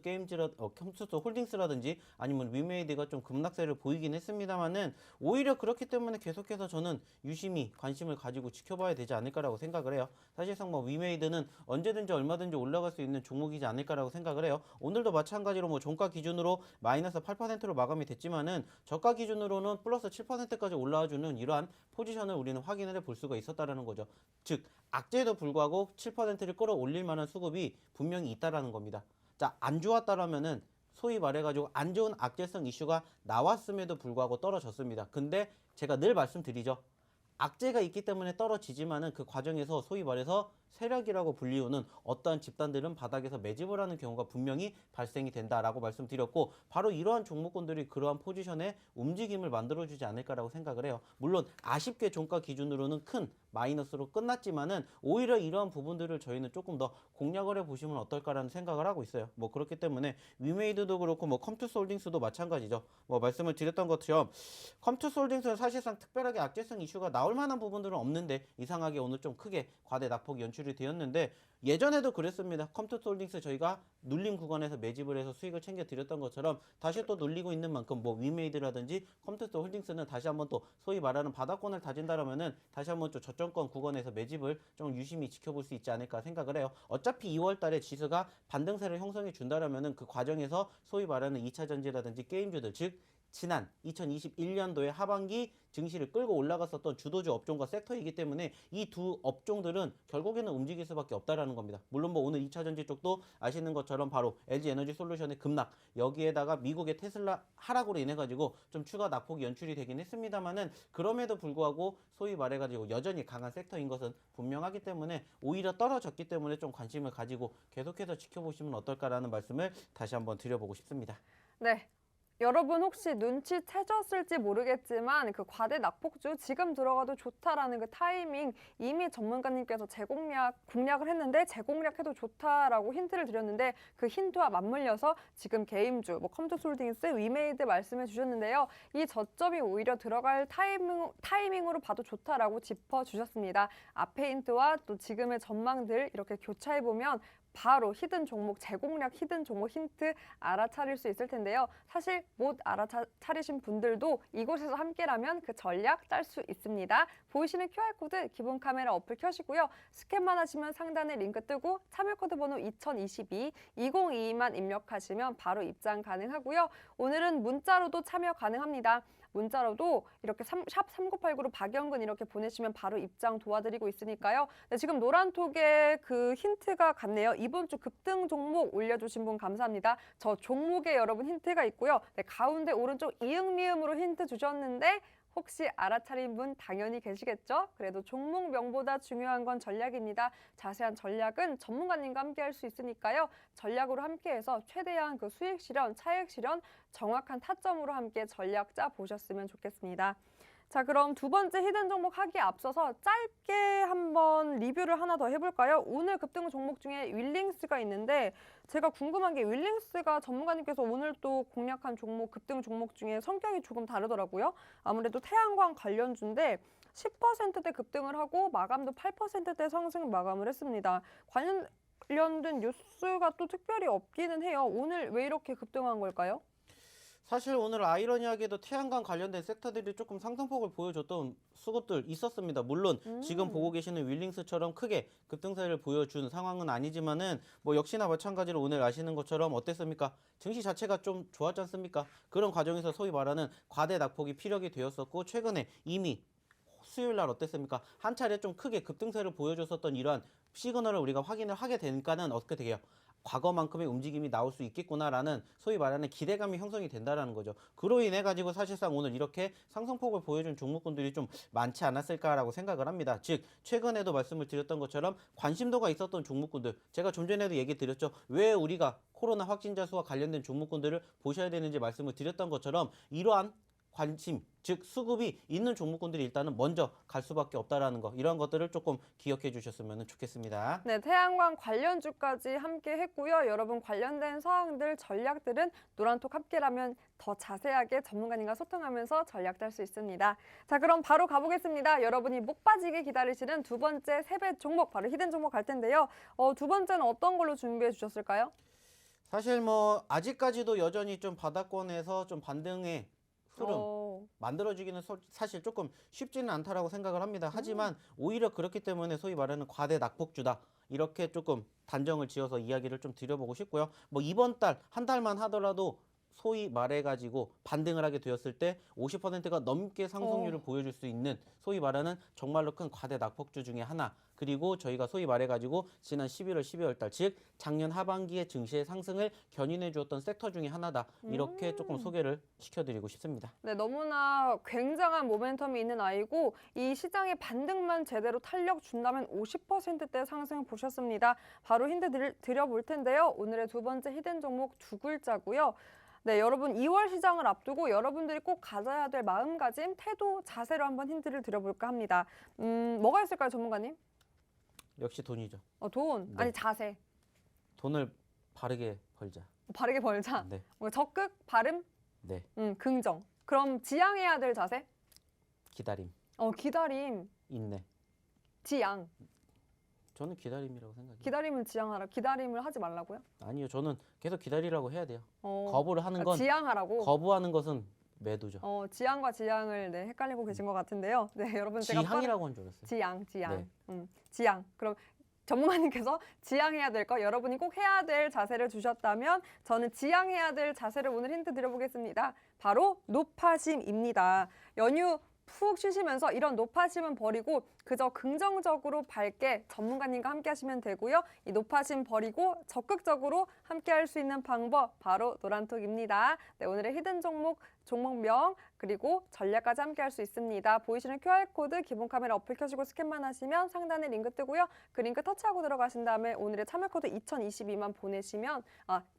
홀딩스라든지 아니면 위메이드가 좀 급락세를 보이긴 했습니다만은 오히려 그렇기 때문에 계속해서 저는 유심히 관심을 가지고 지켜봐야 되지 않을까라고 생각을 해요. 사실상 뭐 위메이드는 언제든지 얼마든지 올라갈 수 있는 종목이지 않을까라고 생각을 해요. 오늘도 마찬가지로 뭐 종가 기준으로 마이너스 8%로 마감이 됐지만은 저가 기준으로는 플러스 7%까지 올라와주는 이러한 포지션을 우리는 확인을 해볼 수가 있었다라는 거죠. 즉 악재에도 불구하고 7%를 끌어올릴 만한 수급이 분명히 있다라는 겁니다. 자, 안 좋았다라면은 소위 말해가지고 안 좋은 악재성 이슈가 나왔음에도 불구하고 떨어졌습니다. 근데 제가 늘 말씀드리죠. 악재가 있기 때문에 떨어지지만은 그 과정에서 소위 말해서 세력이라고 불리우는 어떠한 집단들은 바닥에서 매집을 하는 경우가 분명히 발생이 된다라고 말씀드렸고 바로 이러한 종목군들이 그러한 포지션의 움직임을 만들어주지 않을까라고 생각을 해요. 물론 아쉽게 종가 기준으로는 큰 마이너스로 끝났지만은 오히려 이러한 부분들을 저희는 조금 더 공략을 해보시면 어떨까라는 생각을 하고 있어요. 뭐 그렇기 때문에 위메이드도 그렇고 뭐 컴투스홀딩스도 마찬가지죠. 뭐 말씀을 드렸던 것처럼 컴투스홀딩스는 사실상 특별하게 악재성 이슈가 나올 만한 부분들은 없는데 이상하게 오늘 좀 크게 과대 낙폭이 연출이 되었는데 예전에도 그랬습니다. 컴투스홀딩스 저희가 눌림 구간에서 매집을 해서 수익을 챙겨 드렸던 것처럼 다시 또 눌리고 있는 만큼 뭐 위메이드라든지 컴투스홀딩스는 다시 한번 또 소위 말하는 바닥권을 다진다라면은 다시 한번 또 저점권 구간에서 매집을 좀 유심히 지켜볼 수 있지 않을까 생각을 해요. 어차피 2월 달에 지수가 반등세를 형성해 준다라면은 그 과정에서 소위 말하는 2차 전지라든지 게임주들 즉 지난 2021년도에 하반기 증시를 끌고 올라갔었던 주도주 업종과 섹터이기 때문에 이 두 업종들은 결국에는 움직일 수밖에 없다라는 겁니다. 물론 뭐 오늘 2차 전지 쪽도 아시는 것처럼 바로 LG 에너지 솔루션의 급락 여기에다가 미국의 테슬라 하락으로 인해 가지고 좀 추가 낙폭이 연출이 되긴 했습니다만은 그럼에도 불구하고 소위 말해가지고 여전히 강한 섹터인 것은 분명하기 때문에 오히려 떨어졌기 때문에 좀 관심을 가지고 계속해서 지켜보시면 어떨까라는 말씀을 다시 한번 드려보고 싶습니다. 네. 여러분 혹시 눈치채셨을지 모르겠지만 그 과대 낙폭주 지금 들어가도 좋다라는 그 타이밍 이미 전문가님께서 공략을 했는데 재공략해도 좋다라고 힌트를 드렸는데 그 힌트와 맞물려서 지금 게임주, 뭐 컴투스홀딩스, 위메이드 말씀해 주셨는데요. 이 저점이 오히려 들어갈 타이밍으로 봐도 좋다라고 짚어주셨습니다. 앞에 힌트와 또 지금의 전망들 이렇게 교차해보면 바로 히든 종목, 재공략 히든 종목 힌트 알아차릴 수 있을 텐데요. 사실 못 알아차리신 분들도 이곳에서 함께라면 그 전략 짤 수 있습니다. 보이시는 QR코드 기본 카메라 어플 켜시고요. 스캔만 하시면 상단에 링크 뜨고 참여코드 번호 2022, 2022만 입력하시면 바로 입장 가능하고요. 오늘은 문자로도 참여 가능합니다. 문자로도 이렇게 샵 3989로 박영근 이렇게 보내시면 바로 입장 도와드리고 있으니까요. 네, 지금 노란톡에 그 힌트가 같네요. 이번 주 급등 종목 올려주신 분 감사합니다. 저 종목에 여러분 힌트가 있고요. 네, 가운데 오른쪽 이응미음으로 힌트 주셨는데 혹시 알아차린 분 당연히 계시겠죠? 그래도 종목명보다 중요한 건 전략입니다. 자세한 전략은 전문가님과 함께 할 수 있으니까요. 전략으로 함께해서 최대한 그 수익 실현, 차익 실현, 정확한 타점으로 함께 전략 짜 보셨으면 좋겠습니다. 자, 그럼 두 번째 히든 종목 하기에 앞서서 짧게 한번 리뷰를 하나 더 해볼까요? 오늘 급등 종목 중에 윌링스가 있는데 제가 궁금한 게 윌링스가 전문가님께서 오늘 또 공략한 종목, 급등 종목 중에 성격이 조금 다르더라고요. 아무래도 태양광 관련주인데 10%대 급등을 하고 마감도 8%대 상승 마감을 했습니다. 관련된 뉴스가 또 특별히 없기는 해요. 오늘 왜 이렇게 급등한 걸까요? 사실 오늘 아이러니하게도 태양광 관련된 섹터들이 조금 상승폭을 보여줬던 수급들 있었습니다. 물론 지금 보고 계시는 윌링스처럼 크게 급등세를 보여준 상황은 아니지만은 뭐 역시나 마찬가지로 오늘 아시는 것처럼 어땠습니까? 증시 자체가 좀 좋았지 않습니까? 그런 과정에서 소위 말하는 과대 낙폭이 피력이 되었었고 최근에 이미 수요일 날 어땠습니까? 한 차례 좀 크게 급등세를 보여줬었던 이러한 시그널을 우리가 확인을 하게 되니까는 어떻게 돼요? 과거만큼의 움직임이 나올 수 있겠구나라는 소위 말하는 기대감이 형성이 된다라는 거죠. 그로 인해 가지고 사실상 오늘 이렇게 상승폭을 보여준 종목군들이 좀 많지 않았을까라고 생각을 합니다. 즉 최근에도 말씀을 드렸던 것처럼 관심도가 있었던 종목군들, 제가 좀 전에도 얘기 드렸죠. 왜 우리가 코로나 확진자 수와 관련된 종목군들을 보셔야 되는지 말씀을 드렸던 것처럼 이러한 관심, 즉 수급이 있는 종목군들이 일단은 먼저 갈 수밖에 없다라는 거, 이런 것들을 조금 기억해 주셨으면 좋겠습니다. 네, 태양광 관련주까지 함께 했고요. 여러분 관련된 사항들, 전략들은 노란톡 함께라면 더 자세하게 전문가님과 소통하면서 전략 짤 수 있습니다. 자, 그럼 바로 가보겠습니다. 여러분이 목 빠지게 기다리시는 두 번째 세배 종목, 바로 히든 종목 갈 텐데요. 두 번째는 어떤 걸로 준비해 주셨을까요? 사실 뭐 아직까지도 여전히 좀 바닥권에서 좀 반등의 흐름 만들어지기는 사실 조금 쉽지는 않다라고 생각을 합니다. 하지만 오히려 그렇기 때문에 소위 말하는 과대 낙폭주다, 이렇게 조금 단정을 지어서 이야기를 좀 드려보고 싶고요. 뭐 이번 달 한 달만 하더라도 소위 말해가지고 반등을 하게 되었을 때 50%가 넘게 상승률을 보여줄 수 있는 소위 말하는 정말로 큰 과대 낙폭주 중에 하나, 그리고 저희가 소위 말해가지고 지난 11월, 12월 달, 즉 작년 하반기에 증시의 상승을 견인해 주었던 섹터 중에 하나다, 이렇게 조금 소개를 시켜드리고 싶습니다. 네, 너무나 굉장한 모멘텀이 있는 아이고 이 시장의 반등만 제대로 탄력 준다면 50%대 상승 보셨습니다. 바로 힌트 드려볼 텐데요. 오늘의 두 번째 히든 종목 두 글자고요. 네, 여러분 2월 시장을 앞두고 여러분들이 꼭 가져야 될 마음가짐, 태도, 자세로 한번 힌트를 드려볼까 합니다. 뭐가 있을까요, 전문가님? 역시 돈이죠. 돈, 네. 아니 자세. 돈을 바르게 벌자. 바르게 벌자. 네. 적극, 발음, 네. 긍정. 그럼 지향해야 될 자세? 기다림. 기다림, 인내. 지향. 저는 기다림이라고 생각해요. 기다림은 지향하라. 기다림을 하지 말라고요? 아니요, 저는 계속 기다리라고 해야 돼요. 거부를 하는 건 지향하라고. 거부하는 것은 매도죠. 지향과 지향을 헷갈리고 계신 것 같은데요. 네, 여러분 제가 지향이라고 한 줄 알았어요. 지향. 네. 지향. 그럼 전문가님께서 지향해야 될 거, 여러분이 꼭 해야 될 자세를 주셨다면 저는 지향해야 될 자세를 오늘 힌트 드려보겠습니다. 바로 높아심입니다. 연휴 푹 쉬시면서 이런 높아심은 버리고 그저 긍정적으로 밝게 전문가님과 함께 하시면 되고요. 이 높아심 버리고 적극적으로 함께 할 수 있는 방법, 바로 노란톡입니다. 네, 오늘의 히든 종목명 그리고 전략까지 함께 할 수 있습니다. 보이시는 QR코드 기본 카메라 어플 켜시고 스캔만 하시면 상단에 링크 뜨고요. 그 링크 터치하고 들어가신 다음에 오늘의 참여코드 2022만 보내시면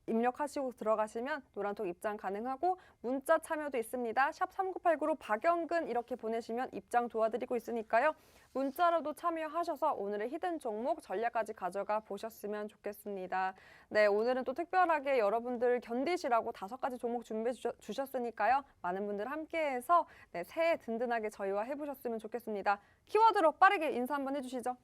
입력하시고 들어가시면 노란톡 입장 가능하고 문자 참여도 있습니다. 샵 3989로 박영근 이렇게 보내시면 입장 도와드리고 있으니까요. 문자로도 참여하셔서 오늘의 히든 종목 전략까지 가져가 보셨으면 좋겠습니다. 네, 오늘은 또 특별하게 여러분들 견디시라고 5가지 종목 준비해 주셨으니까요. 많은 분들 함께해서 새해 든든하게 저희와 해보셨으면 좋겠습니다. 키워드로 빠르게 인사 한번 해주시죠.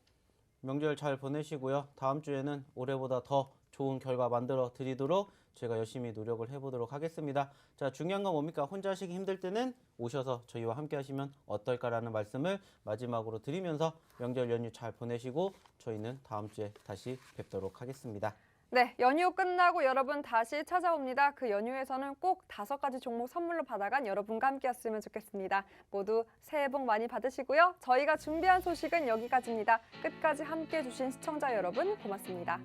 명절 잘 보내시고요. 다음 주에는 올해보다 더 좋은 결과 만들어 드리도록 제가 열심히 노력을 해보도록 하겠습니다. 자, 중요한 건 뭡니까? 혼자 하시기 힘들 때는 오셔서 저희와 함께 하시면 어떨까라는 말씀을 마지막으로 드리면서 명절 연휴 잘 보내시고 저희는 다음 주에 다시 뵙도록 하겠습니다. 네, 연휴 끝나고 여러분 다시 찾아옵니다. 그 연휴에서는 꼭 5가지 종목 선물로 받아간 여러분과 함께했으면 좋겠습니다. 모두 새해 복 많이 받으시고요. 저희가 준비한 소식은 여기까지입니다. 끝까지 함께해 주신 시청자 여러분 고맙습니다.